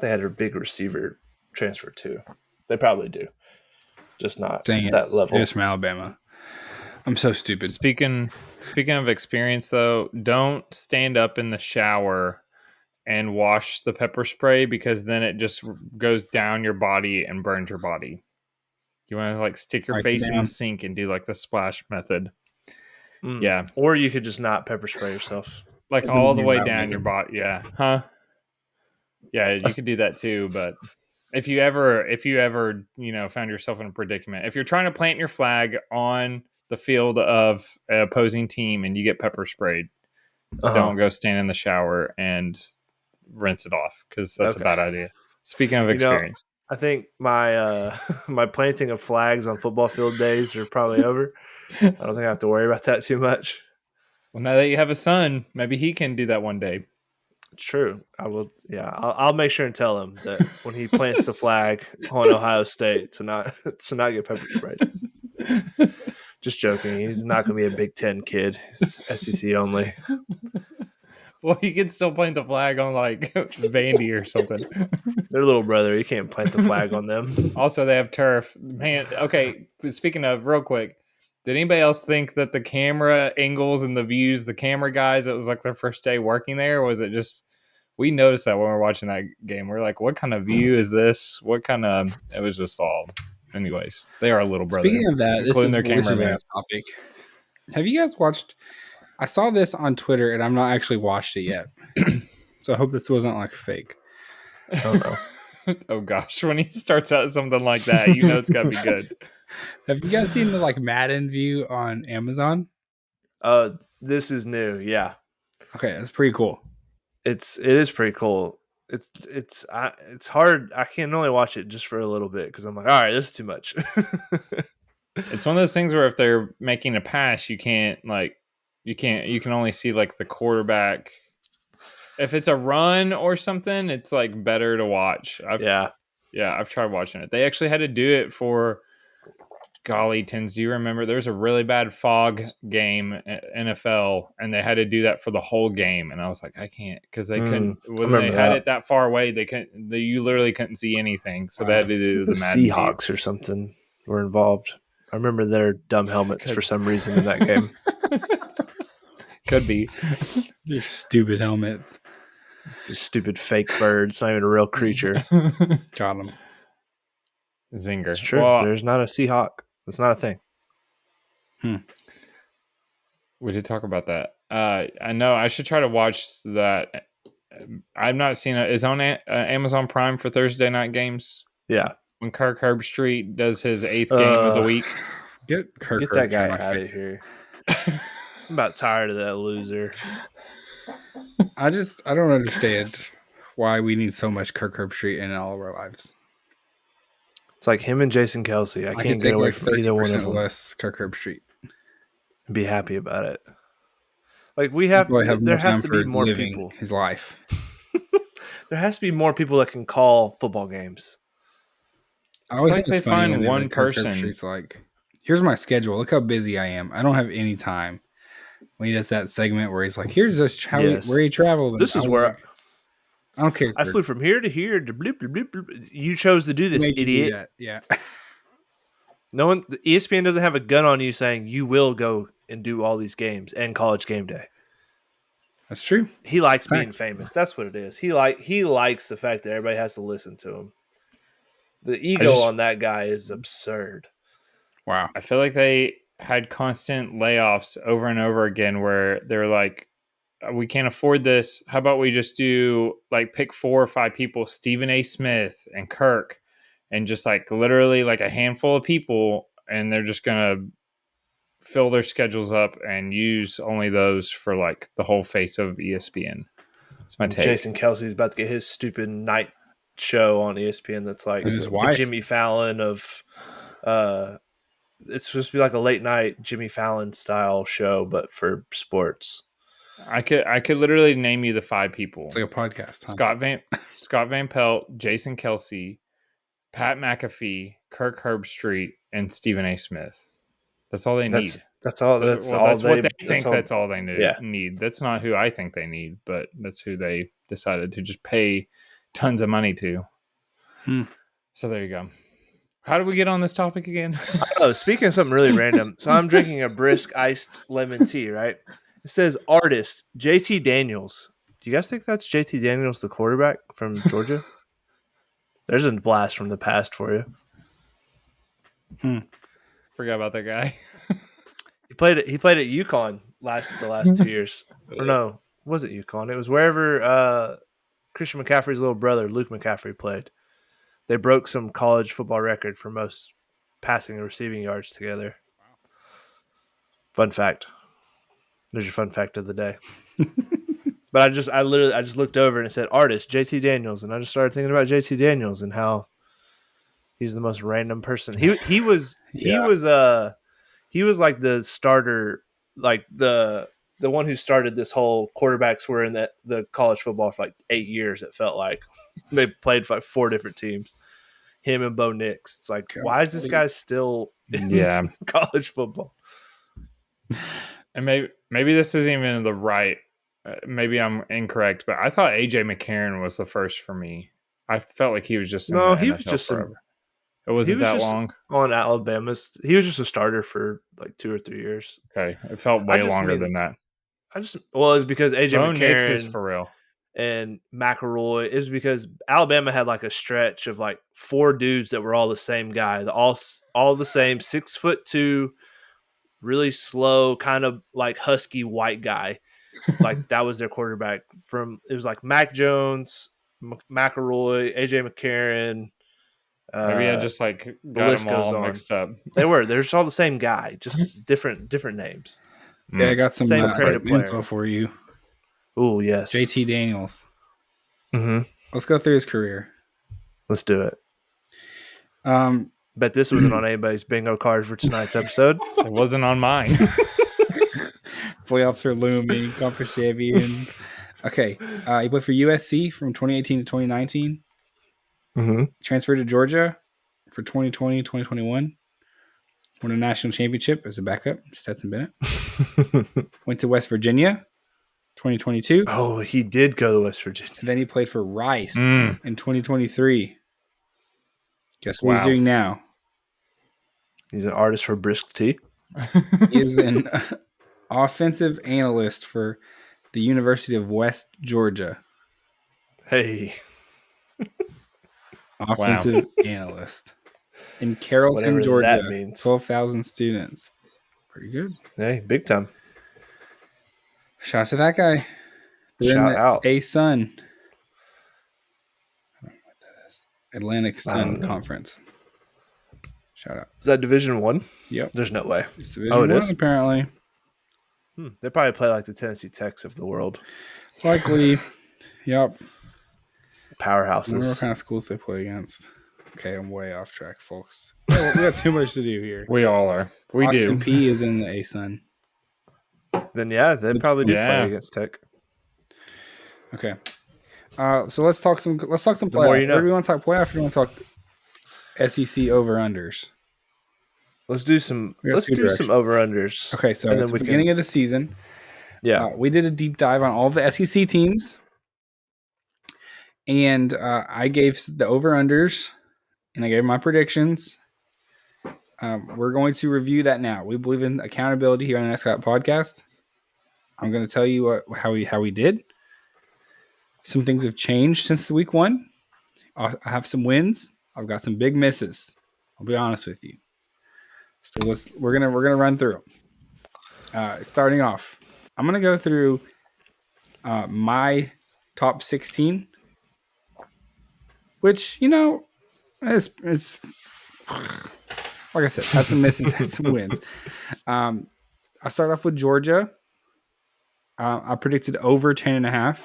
they had a big receiver transfer too. They probably do. Just not that level. It's from Alabama. I'm so stupid. Speaking of experience, though, don't stand up in the shower and wash the pepper spray because then it just goes down your body and burns your body. You want to stick your face in the sink and do the splash method. Yeah. Or you could just not pepper spray yourself. All the way down your body. Yeah. Huh? Yeah, you could do that too, but if you ever, found yourself in a predicament, if you're trying to plant your flag on the field of an opposing team and you get pepper sprayed, don't go stand in the shower and rinse it off because that's a bad idea. Speaking of experience. I think my my planting of flags on football field days are probably over. I don't think I have to worry about that too much. Well, now that you have a son, maybe he can do that one day. True. I will. Yeah, I'll make sure and tell him that when he plants the flag on Ohio State to not get pepper sprayed. Just joking. He's not going to be a Big Ten kid. He's SEC only. Well, he can still plant the flag on like Vandy or something. Their little brother. You can't plant the flag on them. Also, they have turf. Man, okay. Speaking of, real quick, did anybody else think that the camera angles and the views, the camera guys, it was like their first day working there? Or was it just we noticed that when we were watching that game? We're like, what kind of view is this? What kind of? It was just all. Anyways, they are a little brother. Speaking of that, this is my topic. Have you guys watched? I saw this on Twitter, and I'm not actually watched it yet. So I hope this wasn't like fake. Oh no. Oh gosh, when he starts out something like that, you know it's got to be good. Have you guys seen the like Madden view on Amazon? This is new. Yeah. Okay, that's pretty cool. It is pretty cool. It's hard. I can only watch it just for a little bit because I'm like, all right, this is too much. It's one of those things where if they're making a pass, you can only see like the quarterback. If it's a run or something, it's like better to watch. I've tried watching it. They actually had to do it for golly tins. Do you remember there's a really bad fog game at NFL and they had to do that for the whole game, and I was like, I can't, because they couldn't when they had it that far away, you literally couldn't see anything, so they had to do the Seahawks or something were involved. I remember their dumb helmets for some reason in that game. Could be. Your stupid helmets. Your stupid fake birds, not even a real creature. Got them. Zinger. It's true. Well, there's not a Seahawk. That's not a thing. We did talk about that. I know I should try to watch that. I've not seen it. Is on Amazon Prime for Thursday night games. Yeah. When Kirk Herbstreit does his 8th game of the week. Get that guy out of here. I'm about tired of that loser. I don't understand why we need so much Kirk Herbstreit in all of our lives. It's like him and Jason Kelsey. I can't get away from either one of them. Less Kirk Herbstreit. Be happy about it. Like there has to be more people. His life. There has to be more people that can call football games. I always think they find one person. It's like, here's my schedule. Look how busy I am. I don't have any time. When he does that segment where he's like, here's this where he traveled. This is where I don't care. I flew from here to here. To bleep, bleep, bleep, bleep. You chose to do this, idiot. Yeah. No one. The ESPN doesn't have a gun on you saying you will go and do all these games and College Game Day. That's true. He likes being famous. That's what it is. He likes the fact that everybody has to listen to him. The ego on that guy is absurd. Wow. I feel like they had constant layoffs over and over again where they're like, we can't afford this. How about we just do like pick 4 or 5 people, Stephen A. Smith and Kirk, and just like literally like a handful of people, and they're just going to fill their schedules up and use only those for like the whole face of ESPN. That's my take. Jason Kelsey's about to get his stupid night show on ESPN that's like the Jimmy Fallon of it's supposed to be like a late night Jimmy Fallon style show, but for sports. I could literally name you the 5 people. It's like a podcast. Huh? Scott Van Pelt, Jason Kelsey, Pat McAfee, Kirk Herbstreit, and Stephen A. Smith. That's all they need. That's all. That's what they think. That's all they need. That's not who I think they need, but that's who they decided to just pay tons of money to. So there you go. How did we get on this topic again? Speaking of something really random, so I'm drinking a brisk iced lemon tea, right? It says artist JT Daniels. Do you guys think that's JT Daniels, the quarterback from Georgia? There's a blast from the past for you. Forgot about that guy. He played at UConn the last 2 years. Or no, was it UConn? It was wherever Christian McCaffrey's little brother, Luke McCaffrey, played. They broke some college football record for most passing and receiving yards together. Fun fact. There's your fun fact of the day. But I just looked over and it said artist JT Daniels, and I just started thinking about JT Daniels and how he's the most random person. He was like the starter, like the one who started this whole quarterbacks were in the college football for like 8 years. It felt like they played for like 4 different teams. Him and Bo Nix. It's like, why is this guy still in college football? And maybe this isn't even the right. Maybe I'm incorrect, but I thought AJ McCarron was the first for me. I felt like he was just in the he NFL was just forever. It wasn't that long on Alabama's. He was just a starter for like 2 or 3 years. Okay, it felt way longer than that. It's because AJ McCarron is for real. And McElroy is because Alabama had like a stretch of like 4 dudes that were all the same guy, all the same 6'2", really slow, kind of like husky white guy. Like that was their quarterback. It was like Mac Jones, McElroy, AJ McCarron. Maybe I just like got them all mixed up. They're just all the same guy, just different names. Yeah, I got some info for you. Oh, yes. JT Daniels. Mm-hmm. Let's go through his career. Let's do it. Bet this wasn't on anybody's bingo card for tonight's episode. It wasn't on mine. Playoffs are looming. Conference champions. Okay. He played for USC from 2018 to 2019. Mm-hmm. Transferred to Georgia for 2020, 2021. Won a national championship as a backup. Stetson Bennett. Went to West Virginia. 2022. Oh, he did go to West Virginia. And then he played for Rice in 2023. Guess what he's doing now? He's an artist for Brisk Tea. He is an offensive analyst for the University of West Georgia. Hey. Offensive analyst. In Carrollton, Georgia. 12,000 students. Pretty good. Hey, big time. Shout out to that guy. Shout out. A-Sun. I don't know what that is. Atlantic Sun Conference. Shout out. Is that Division 1? Yep. There's no way. It's Division 1, is? Apparently. They probably play like the Tennessee Techs of the world. Likely. Yep. Powerhouses. I wonder what kind of schools they play against. Okay, I'm way off track, folks. We got too much to do here. We all are. Austin P is in the A-Sun. Then yeah, they probably do play against Tech. Okay, so let's talk some playoff. Do we want to talk playoff or do we want to talk SEC over unders? Let's do some over unders. Okay, so at the beginning of the season, we did a deep dive on all of the SEC teams, and I gave the over unders, and I gave my predictions. We're going to review that now. We believe in accountability here on the Scott Podcast. I'm going to tell you how we did. Some things have changed since the week 1. I have some wins. I've got some big misses. I'll be honest with you. So we're gonna run through them. Starting off, I'm gonna go through my top 16, which it's like I said, had some misses, had some wins. I start off with Georgia. I predicted over 10.5.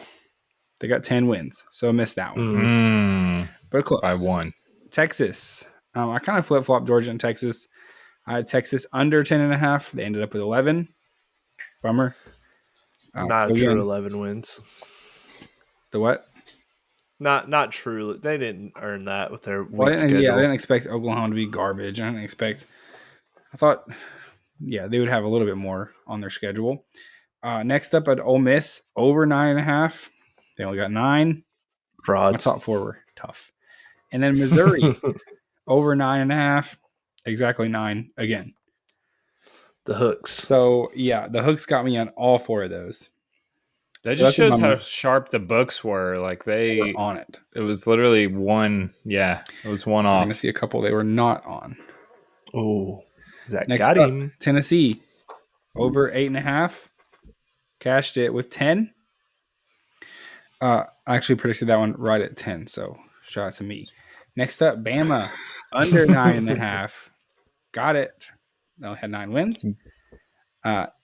They got 10 wins, so I missed that one. But close. By 1. Texas. I kind of flip-flopped Georgia and Texas. I had Texas under 10.5. They ended up with 11. Bummer. Not a true 11 wins. The what? Not true. They didn't earn that with their weak schedule. Yeah, I didn't expect Oklahoma to be garbage. I thought, they would have a little bit more on their schedule. Next up at Ole Miss, over 9.5. They only got 9. Frauds. My top 4 were tough. And then Missouri, over 9.5. Exactly 9 again. The hooks. So, the hooks got me on all 4 of those. That just shows how sharp the books were. Like they were on it. It was literally one. Yeah, it was one off. I'm gonna see a couple they were not on. Oh, Zach Next got up, him. Tennessee, over 8.5. Cashed it with 10. I actually predicted that one right at 10. So shout out to me. Next up, Bama, under 9.5. Got it. They only had 9 wins.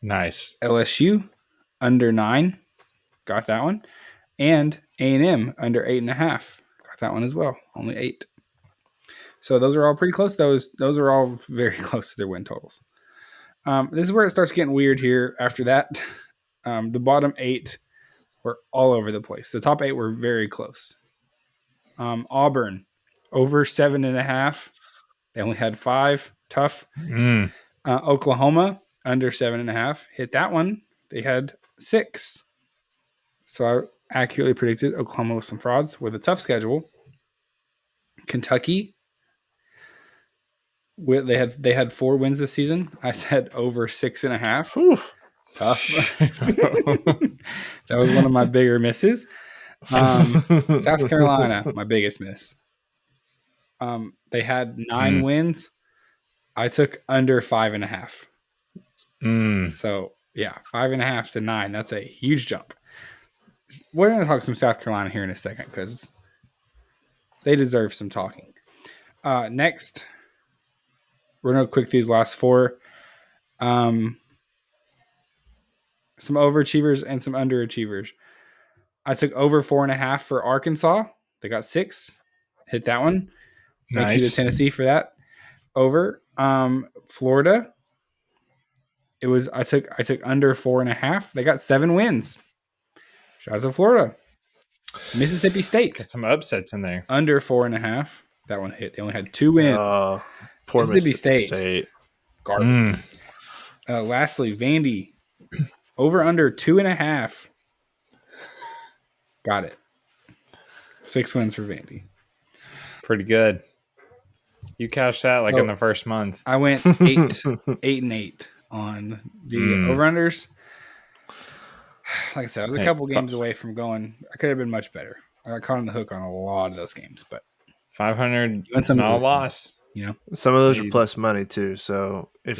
Nice. LSU, under 9. Got that one. And A&M under 8.5. Got that one as well. Only 8. So those are all pretty close. Those are all very close to their win totals. This is where it starts getting weird here after that. The bottom 8 were all over the place. The top 8 were very close. Auburn, over 7.5. They only had 5. Tough. Oklahoma, under 7.5. Hit that one. They had 6. So I accurately predicted Oklahoma with some frauds with a tough schedule. Kentucky, they had 4 wins this season. I said over 6.5. Whew. Tough. That was one of my bigger misses. South Carolina, my biggest miss. They had 9 wins. I took under 5.5. So yeah, 5.5 to 9. That's a huge jump. We're going to talk some South Carolina here in a second because they deserve some talking. Next, we're going to click these last 4. Some overachievers and some underachievers. I took over 4.5 for Arkansas. They got 6. Hit that one. Thank you to Tennessee for that. Over. Florida. I took under 4.5. They got 7 wins. Shout out to Florida. Mississippi State. Got some upsets in there. Under 4.5. That one hit. They only had 2 wins. Poor Mississippi State. Garbage. Lastly, Vandy. Over under 2.5. Got it. 6 wins for Vandy. Pretty good. You cashed that in the first month. I went 8-8 on the over-unders. Like I said, I was a couple games away from going. I could have been much better. I got caught on the hook on a lot of those games, but 500. It's not a loss. Some of those are plus money too. So if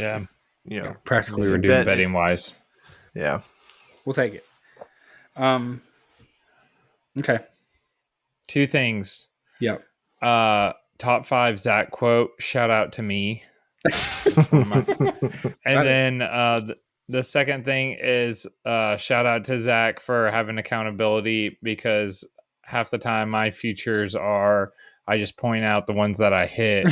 practically we were doing betting wise. Yeah, we'll take it. Okay. 2 things. Yep. Top 5 Zach quote. Shout out to me. And then the second thing is shout out to Zach for having accountability, because half the time my futures are I just point out the ones that I hit.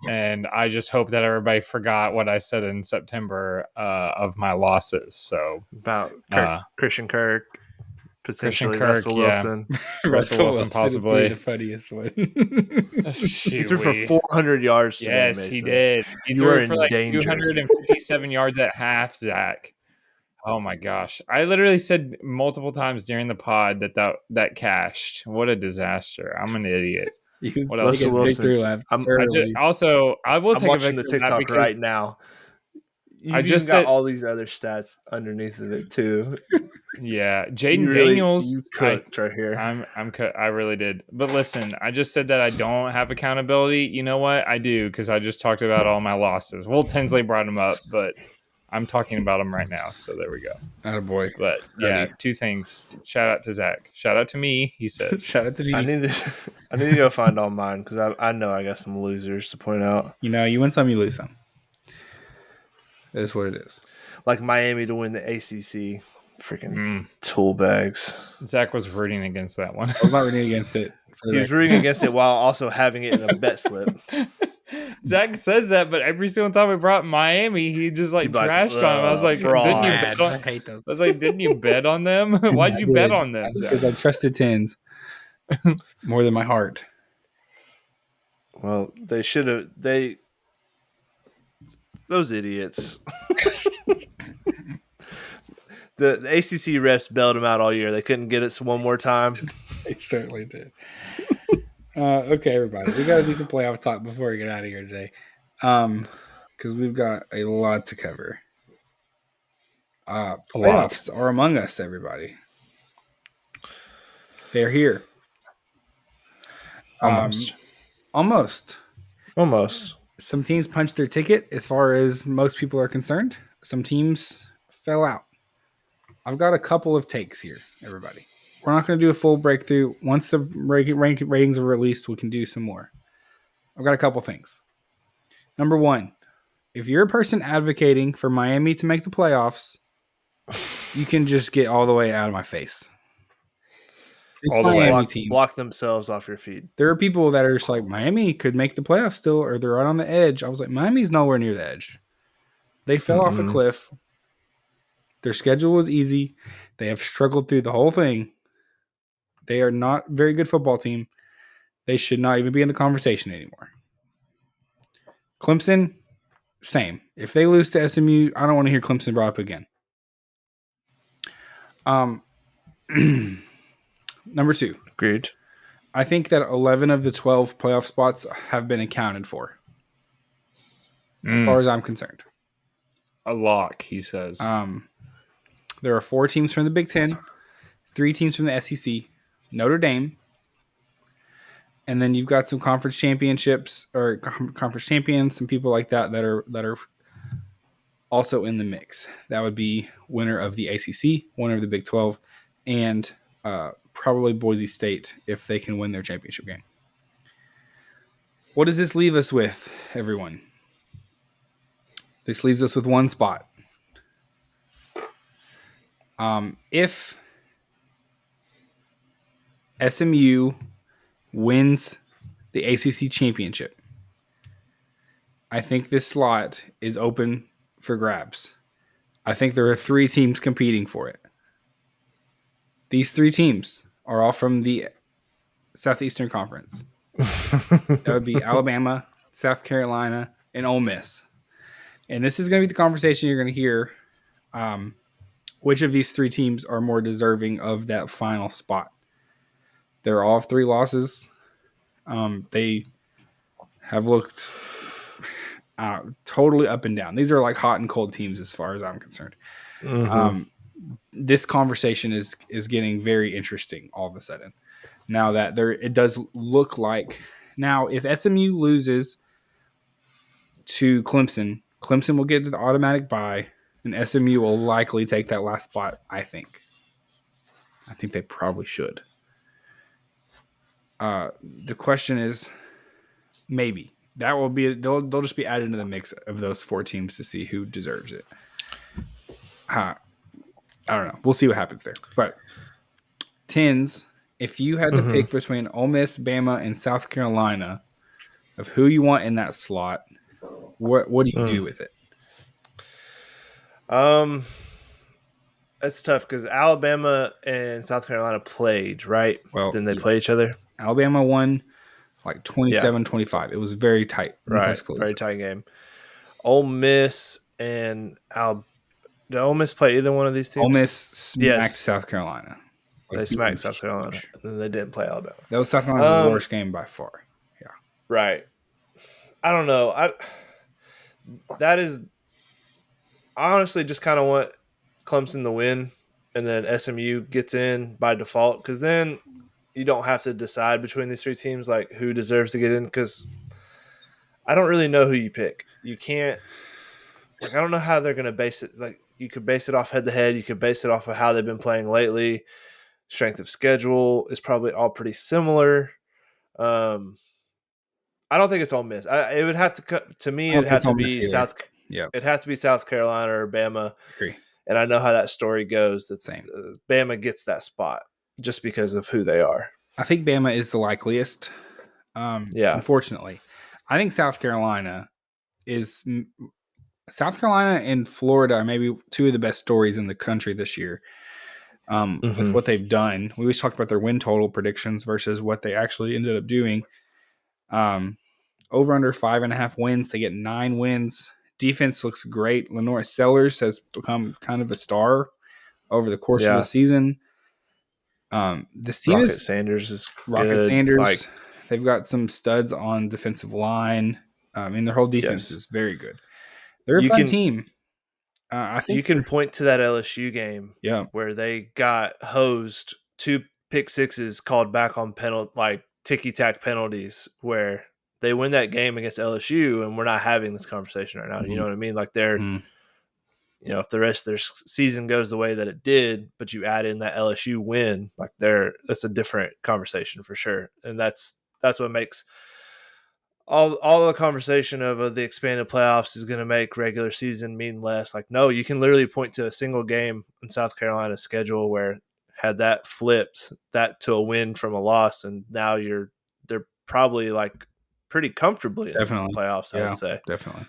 And I just hope that everybody forgot what I said in September of my losses. So about Christian Kirk, potentially Kirk, Russell Wilson. Russell Wilson possibly the funniest one. He threw for 400 yards today, yes, Mason. he did. He You threw were for in like danger. 257 yards at half, Zach. Oh my gosh. I literally said multiple times during the pod that cashed. What a disaster. I'm an idiot. What else? Russell Wilson. Victory lap. I will take watching a the victory lap TikTok because right now. I just got all these other stats underneath of it too. Yeah, Jaden Daniels, you cooked right here. I really did. But listen, I just said that I don't have accountability. You know what? I do, because I just talked about all my losses. Will Tinsley brought them up, but I'm talking about them right now. So there we go. Attaboy. But yeah, 2 things. Shout out to Zach. Shout out to me. He says. Shout out to me. I need to go find all mine because I know I got some losers to point out. You win some, you lose some. That is what it is. Like Miami to win the ACC. Freaking tool bags. Zach was rooting against that one. I was not rooting against it. He was rooting against it while also having it in a bet slip. Zach says that, but every single time we brought Miami, he just trashed on him. I was like, didn't you bet on? I hate those. I was like, didn't you bet on them? Why'd you bet on them? Because I trusted Tins more than my heart. Well, they should have. Those idiots. The ACC refs bailed them out all year. They couldn't get it one more time. They certainly did. Okay, everybody. We got to do some playoff talk before we get out of here today. Because we've got a lot to cover. Playoffs are among us, everybody. They're here. Almost. Some teams punched their ticket as far as most people are concerned. Some teams fell out. I've got a couple of takes here, everybody. We're not going to do a full breakthrough. Once the ratings are released, we can do some more. I've got a couple things. Number 1, if you're a person advocating for Miami to make the playoffs, you can just get all the way out of my face. This All the way. Miami team. Block themselves off your feed. There are people that are just like, Miami could make the playoffs still, or they're right on the edge. I was like, Miami's nowhere near the edge. They fell off a cliff. Their schedule was easy. They have struggled through the whole thing. They are not a very good football team. They should not even be in the conversation anymore. Clemson, same. If they lose to SMU, I don't want to hear Clemson brought up again. Number 2. Agreed. I think that 11 of the 12 playoff spots have been accounted for, as far as I'm concerned. A lock, he says. There are 4 teams from the Big Ten, 3 teams from the SEC, Notre Dame, and then you've got some conference championships or conference champions, some people like that are also in the mix. That would be winner of the ACC, winner of the Big 12, and probably Boise State if they can win their championship game. What does this leave us with, everyone? This leaves us with one spot. If SMU wins the ACC championship, I think this slot is open for grabs. I think there are 3 teams competing for it. These 3 teams are all from the Southeastern Conference. That would be Alabama, South Carolina, and Ole Miss. And this is going to be the conversation you're going to hear. Which of these 3 teams are more deserving of that final spot? They're all 3 losses. They have looked totally up and down. These are like hot and cold teams as far as I'm concerned. This conversation is getting very interesting all of a sudden. Now that it does look like now if SMU loses to Clemson, Clemson will get to the automatic bye, and SMU will likely take that last spot. I think they probably should. The question is, maybe that will be they'll just be added into the mix of those 4 teams to see who deserves it. I don't know. We'll see what happens there. But Tins, if you had to pick between Ole Miss, Bama, and South Carolina of who you want in that slot, what do you do with it? That's tough because Alabama and South Carolina played, right? Well, Didn't they play each other? Alabama won like 27-25. It was very tight. Right. Very tight game. Ole Miss and did Ole Miss play either one of these teams? Ole Miss smacked South Carolina. They smacked South Carolina. And they didn't play Alabama. That was South Carolina's worst game by far. Yeah. Right. I don't know. I honestly just kind of want Clemson to win, and then SMU gets in by default, because then you don't have to decide between these 3 teams like who deserves to get in, because I don't really know who you pick. You can't – I don't know how they're going to base it. Like, you could base it off head-to-head. You could base it off of how they've been playing lately. Strength of schedule is probably all pretty similar. I don't think it's Ole Miss. It would have to me. It'd have to be South. Yeah, it has to be South Carolina or Bama. Agree. And I know how that story goes. That same. Bama gets that spot just because of who they are. I think Bama is the likeliest. Unfortunately, I think South Carolina and Florida are maybe 2 of the best stories in the country this year. With what they've done. We always talked about their win total predictions versus what they actually ended up doing. Over under 5.5 wins. They get 9 wins. Defense looks great. Lenore Sellers has become kind of a star over the course of the season. This team Rocket Sanders is Rocket good. Sanders. They've got some studs on defensive line. Their whole defense is very good. They're a fun team. I think you can point to that LSU game where they got hosed, 2 pick sixes called back on ticky-tack penalties, where they win that game against LSU, and we're not having this conversation right now. You know what I mean? Like they're, if the rest of their season goes the way that it did, but you add in that LSU win, that's a different conversation for sure. And that's what makes all the conversation of the expanded playoffs is going to make regular season mean less. Like, no, you can literally point to a single game in South Carolina's schedule where had that flipped that to a win from a loss, and now they're probably like pretty comfortably in the playoffs. I would say definitely.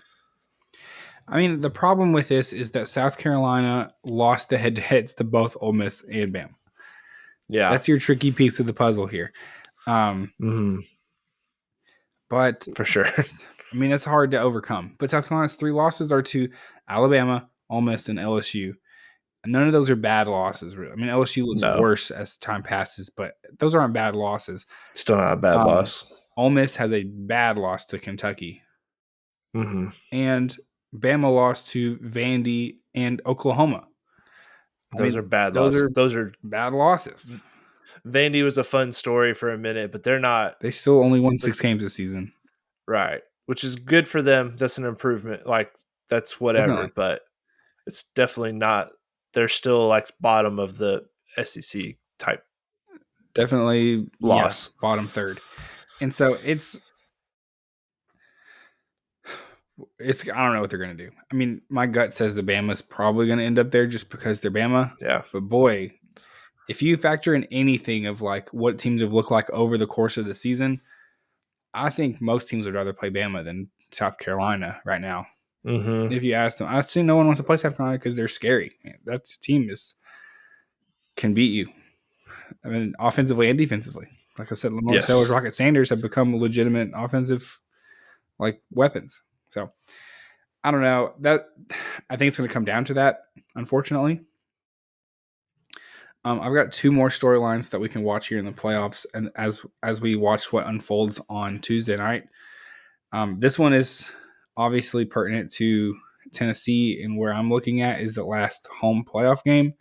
I mean, the problem with this is that South Carolina lost the head-to-heads to both Ole Miss and Bama. Yeah, that's your tricky piece of the puzzle here. But for sure, I mean, that's hard to overcome. But South Carolina's 3 losses are to Alabama, Ole Miss, and LSU. None of those are bad losses. I mean, LSU looks worse as time passes, but those aren't bad losses. Still not a bad loss. Ole Miss has a bad loss to Kentucky. And Bama lost to Vandy and Oklahoma. Those are bad losses. Those are bad losses. Vandy was a fun story for a minute, but they're not. They still only won 6 games this season. Right, which is good for them. That's an improvement. Like, that's whatever, definitely. But it's definitely not. They're still like bottom of the SEC type. Definitely loss. Yeah, bottom third. And so it's I don't know what they're going to do. I mean, my gut says the Bama's probably going to end up there just because they're Bama. Yeah. But boy, if you factor in anything of like what teams have looked like over the course of the season, I think most teams would rather play Bama than South Carolina right now. If you ask them, I assume no one wants to play South Carolina because they're scary. That team can beat you. I mean, offensively and defensively. Like I said, Lamar Sellers, Rocket Sanders have become legitimate offensive weapons. So I don't know. I think it's going to come down to that, unfortunately. I've got 2 more storylines that we can watch here in the playoffs, and as we watch what unfolds on Tuesday night. This one is obviously pertinent to Tennessee, and where I'm looking at is the last home playoff game.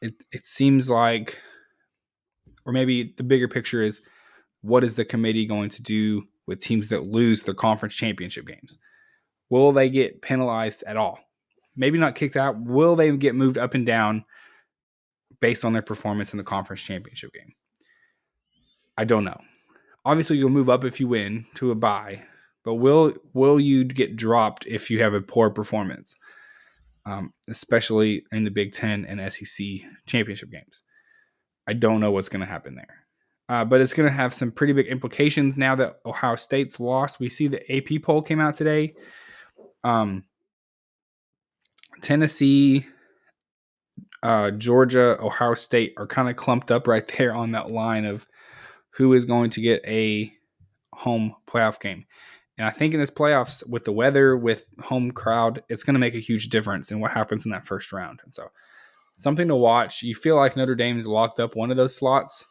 It seems like, or maybe the bigger picture is, what is the committee going to do with teams that lose their conference championship games? Will they get penalized at all? Maybe not kicked out. Will they get moved up and down based on their performance in the conference championship game? I don't know. Obviously, you'll move up if you win to a bye, but will you get dropped if you have a poor performance, especially in the Big Ten and SEC championship games? I don't know what's going to happen there. But it's going to have some pretty big implications now that Ohio State's lost. We see the AP poll came out today. Tennessee, Georgia, Ohio State are kind of clumped up right there on that line of who is going to get a home playoff game. And I think in this playoffs, with the weather, with home crowd, it's going to make a huge difference in what happens in that first round. And so something to watch. You feel like Notre Dame's locked up one of those slots.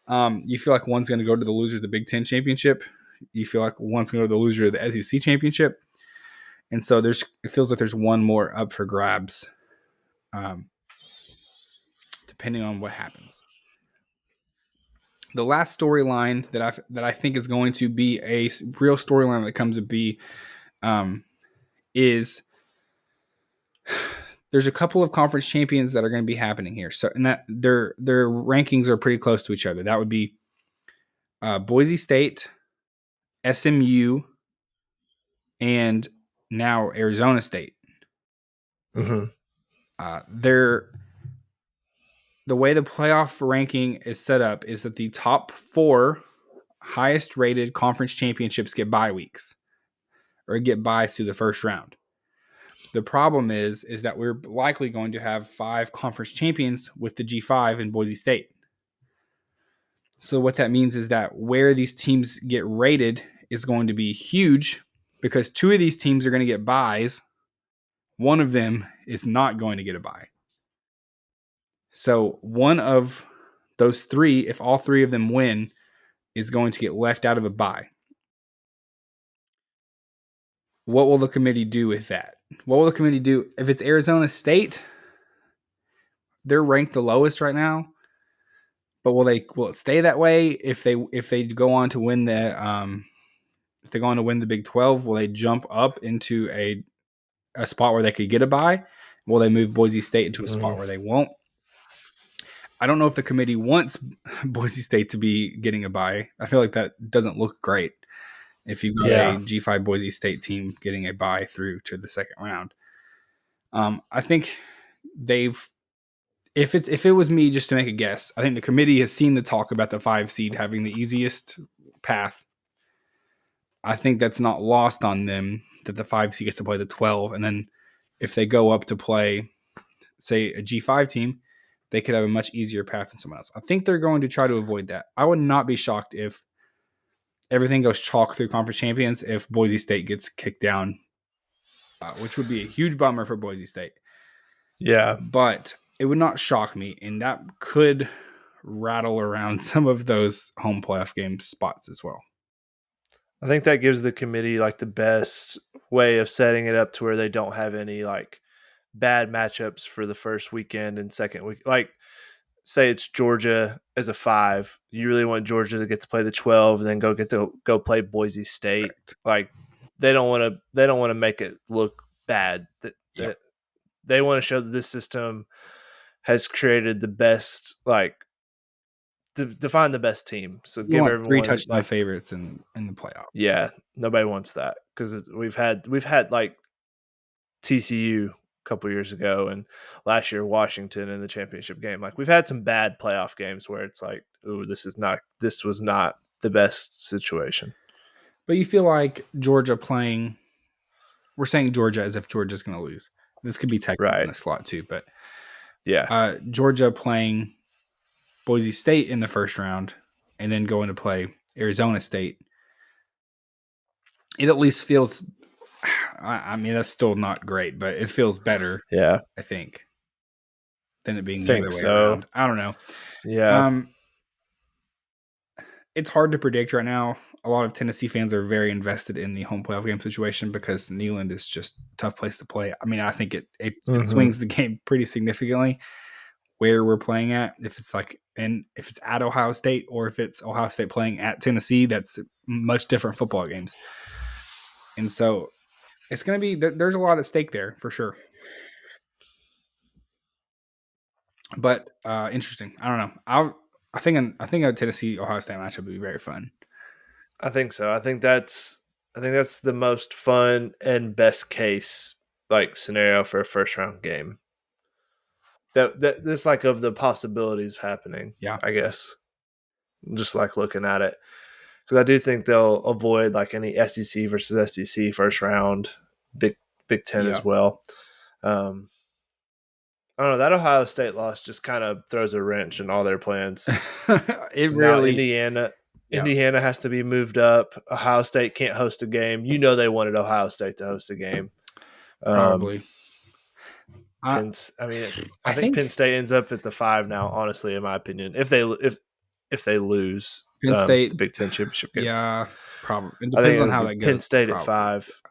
You feel like one's going to go to the loser of the Big Ten championship. You feel like one's going to go to the loser of the SEC championship. And so it feels like there's one more up for grabs, depending on what happens. The last storyline that I think is going to be a real storyline that comes to be is there's a couple of conference champions that are going to be happening here. So, and that their rankings are pretty close to each other. That would be Boise State, SMU, and now Arizona State. The way the playoff ranking is set up is that the top 4 highest rated conference championships get bye weeks or get byes to the first round. The problem is that we're likely going to have 5 conference champions with the G5 in Boise State. So what that means is that where these teams get rated is going to be huge, because 2 of these teams are going to get byes. One of them is not going to get a bye. So one of those 3, if all 3 of them win, is going to get left out of a bye. What will the committee do with that? What will the committee do if it's Arizona State? They're ranked the lowest right now, but will it stay that way if they go on to win the Big 12? Will they jump up into a spot where they could get a bye? Will they move Boise State into a spot where they won't? I don't know if the committee wants Boise State to be getting a bye. I feel like that doesn't look great if you've got a G5 Boise State team getting a bye through to the second round. I think if it was me just to make a guess, I think the committee has seen the talk about the 5 seed having the easiest path. I think that's not lost on them that the 5 seed gets to play the 12, and then if they go up to play, say, a G5 team, they could have a much easier path than someone else. I think they're going to try to avoid that. I would not be shocked if everything goes chalk through conference champions if Boise State gets kicked down, which would be a huge bummer for Boise State. Yeah. But it would not shock me, and that could rattle around some of those home playoff game spots as well. I think that gives the committee like the best way of setting it up to where they don't have any like bad matchups for the first weekend and second week. Like, say it's Georgia as a 5, you really want Georgia to get to play the 12 and then go play Boise State. Correct. Like, they don't want to make it look bad. That they want to show that this system has created the best, like, to find the best team. So You give want everyone 3 touchdown like favorites in the playoff. Yeah, nobody wants that because we've had like TCU a couple years ago and last year Washington in the championship game. Like, we've had some bad playoff games where it's like, ooh, this was not the best situation. But you feel like Georgia playing, we're saying Georgia as if Georgia's going to lose. This could be technically in the slot too, but yeah, Georgia playing Boise State in the first round and then going to play Arizona State. It at least feels, I mean, that's still not great, but it feels better. Yeah, I think than it being the other way around. I don't know. Yeah. It's hard to predict right now. A lot of Tennessee fans are very invested in the home playoff game situation because Neyland is just a tough place to play. I mean, I think it swings the game pretty significantly where we're playing at. If it's if it's at Ohio State or if it's Ohio State playing at Tennessee, that's much different football games. And so it's going to be, there's a lot at stake there for sure. But interesting. I don't know. I think a Tennessee Ohio State matchup would be very fun. I think so. I think that's the most fun and best case like scenario for a first round game. That's like of the possibilities happening. Yeah, I guess just like looking at it, because I do think they'll avoid like any SEC versus SEC first round, Big Ten as well. I don't know, that Ohio State loss just kind of throws a wrench in all their plans. It really. Indiana has to be moved up. Ohio State can't host a game. You know they wanted Ohio State to host a game. Probably. I think Penn State ends up at the 5 now. Honestly, in my opinion, if they lose Penn State, the Big Ten championship game, yeah, probably. It depends on how that goes. Penn State at 5.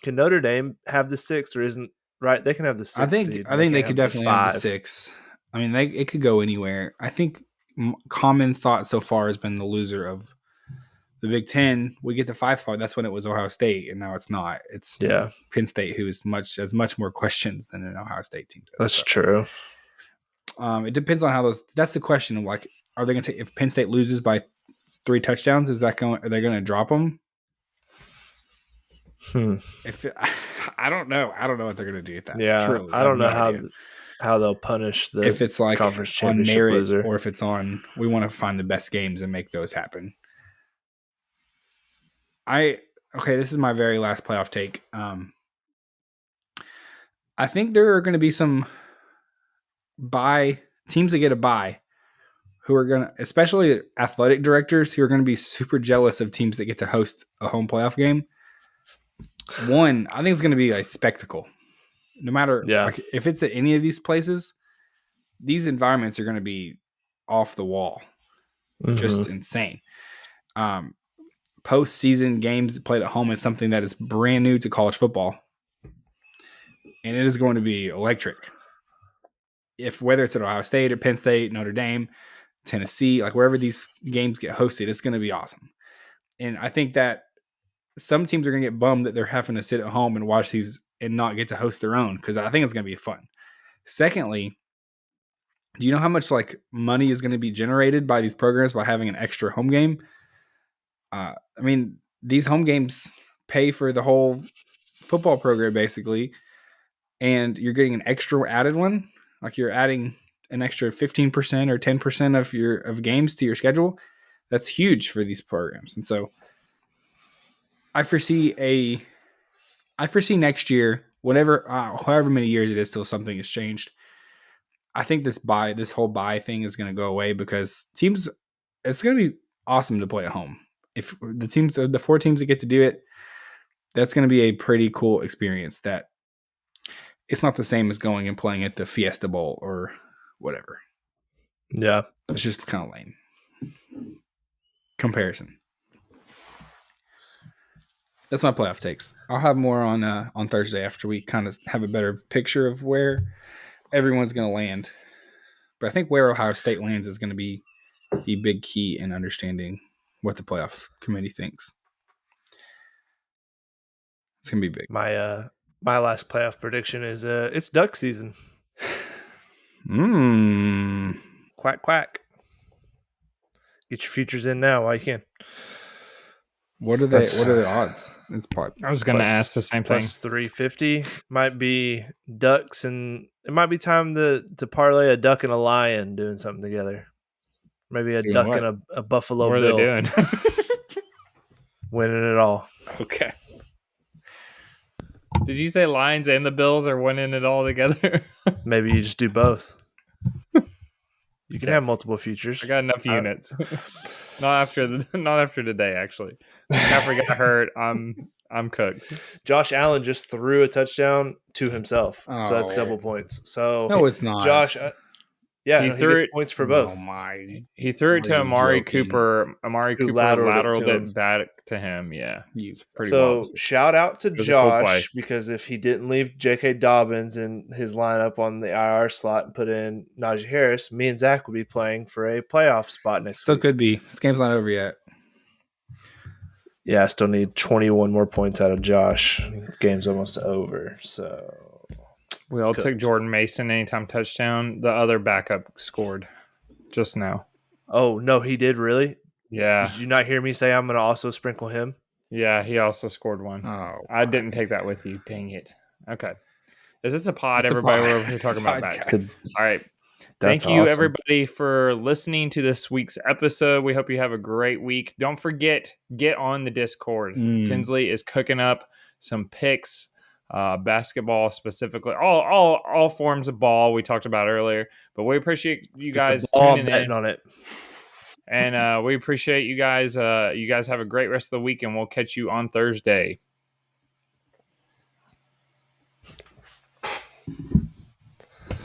Can Notre Dame have the 6 or isn't? Right, they can have the 6. I think they could definitely have the 6. I mean, it could go anywhere. I think common thought so far has been the loser of the Big Ten. We get the 5 spot. That's when it was Ohio State, and now it's not. It's Penn State, who has much more questions than an Ohio State team does. That's true. It depends on how those. That's the question of like, are they going to if Penn State loses by 3 touchdowns? Are they going to drop them? I don't know. I don't know what they're going to do with that. Yeah, truly. I don't know how they'll punish the if it's like conference championship on merit loser, or if it's on we want to find the best games and make those happen. This is my very last playoff take. I think there are going to be some teams that get a bye who are going to, especially athletic directors who are going to be super jealous of teams that get to host a home playoff game. One, I think it's going to be a spectacle. No matter if it's at any of these places, these environments are going to be off the wall. Just insane. Postseason games played at home is something that is brand new to college football. And it is going to be electric. Whether it's at Ohio State or Penn State, Notre Dame, Tennessee, like wherever these games get hosted, it's going to be awesome. And I think that some teams are going to get bummed that they're having to sit at home and watch these and not get to host their own, because I think it's going to be fun. Secondly, Do you know how much like money is going to be generated by these programs by having an extra home game? I mean, these home games pay for the whole football program basically, and you're getting an extra added one. Like you're adding an extra 15% or 10% of games to your schedule. That's huge for these programs. And so I foresee next year, however many years it is till something has changed. I think this whole bye thing is going to go away because teams, it's going to be awesome to play at home. If the 4 teams that get to do it, that's going to be a pretty cool experience. That it's not the same as going and playing at the Fiesta Bowl or whatever. Yeah, it's just kind of lame comparison. That's my playoff takes. I'll have more on Thursday after we kind of have a better picture of where everyone's going to land. But I think where Ohio State lands is going to be the big key in understanding what the playoff committee thinks. It's going to be big. My last playoff prediction is it's duck season. Quack, quack. Get your futures in now while you can. What are the odds? It's probably I was going to ask the same thing. Plus 350 might be ducks, and it might be time to parlay a duck and a lion doing something together. Maybe a duck and a Buffalo Bill. What are they doing? Winning it all. Okay. Did you say Lions and the Bills are winning it all together? Maybe you just do both. You can have multiple futures. I got enough units. Not after today, actually. McCaffrey got hurt. I'm cooked. Josh Allen just threw a touchdown to himself, so that's double points. So no, it's not. Josh, he threw it points for both. He threw it to Amari Cooper. Amari Cooper lateraled it back to him. Yeah, he's pretty. So shout out to Josh, because if he didn't leave J.K. Dobbins in his lineup on the IR slot and put in Najee Harris, me and Zach would be playing for a playoff spot next week. Could be. This game's not over yet. Yeah, I still need 21 more points out of Josh. The game's almost over, so we all took Jordan Mason anytime touchdown. The other backup scored just now. Oh, no, he did really? Yeah. Did you not hear me say I'm going to also sprinkle him? Yeah, he also scored one. Oh, I didn't take that with you. Dang it. Okay. Is this a pod, everybody? We're over here talking about backs. All right. Thank you, everybody, for listening to this week's episode. We hope you have a great week. Don't forget, get on the Discord. Tinsley is cooking up some picks, basketball specifically, all forms of ball we talked about earlier. But we appreciate you guys tuning in on it. And we appreciate you guys. You guys have a great rest of the week, and we'll catch you on Thursday.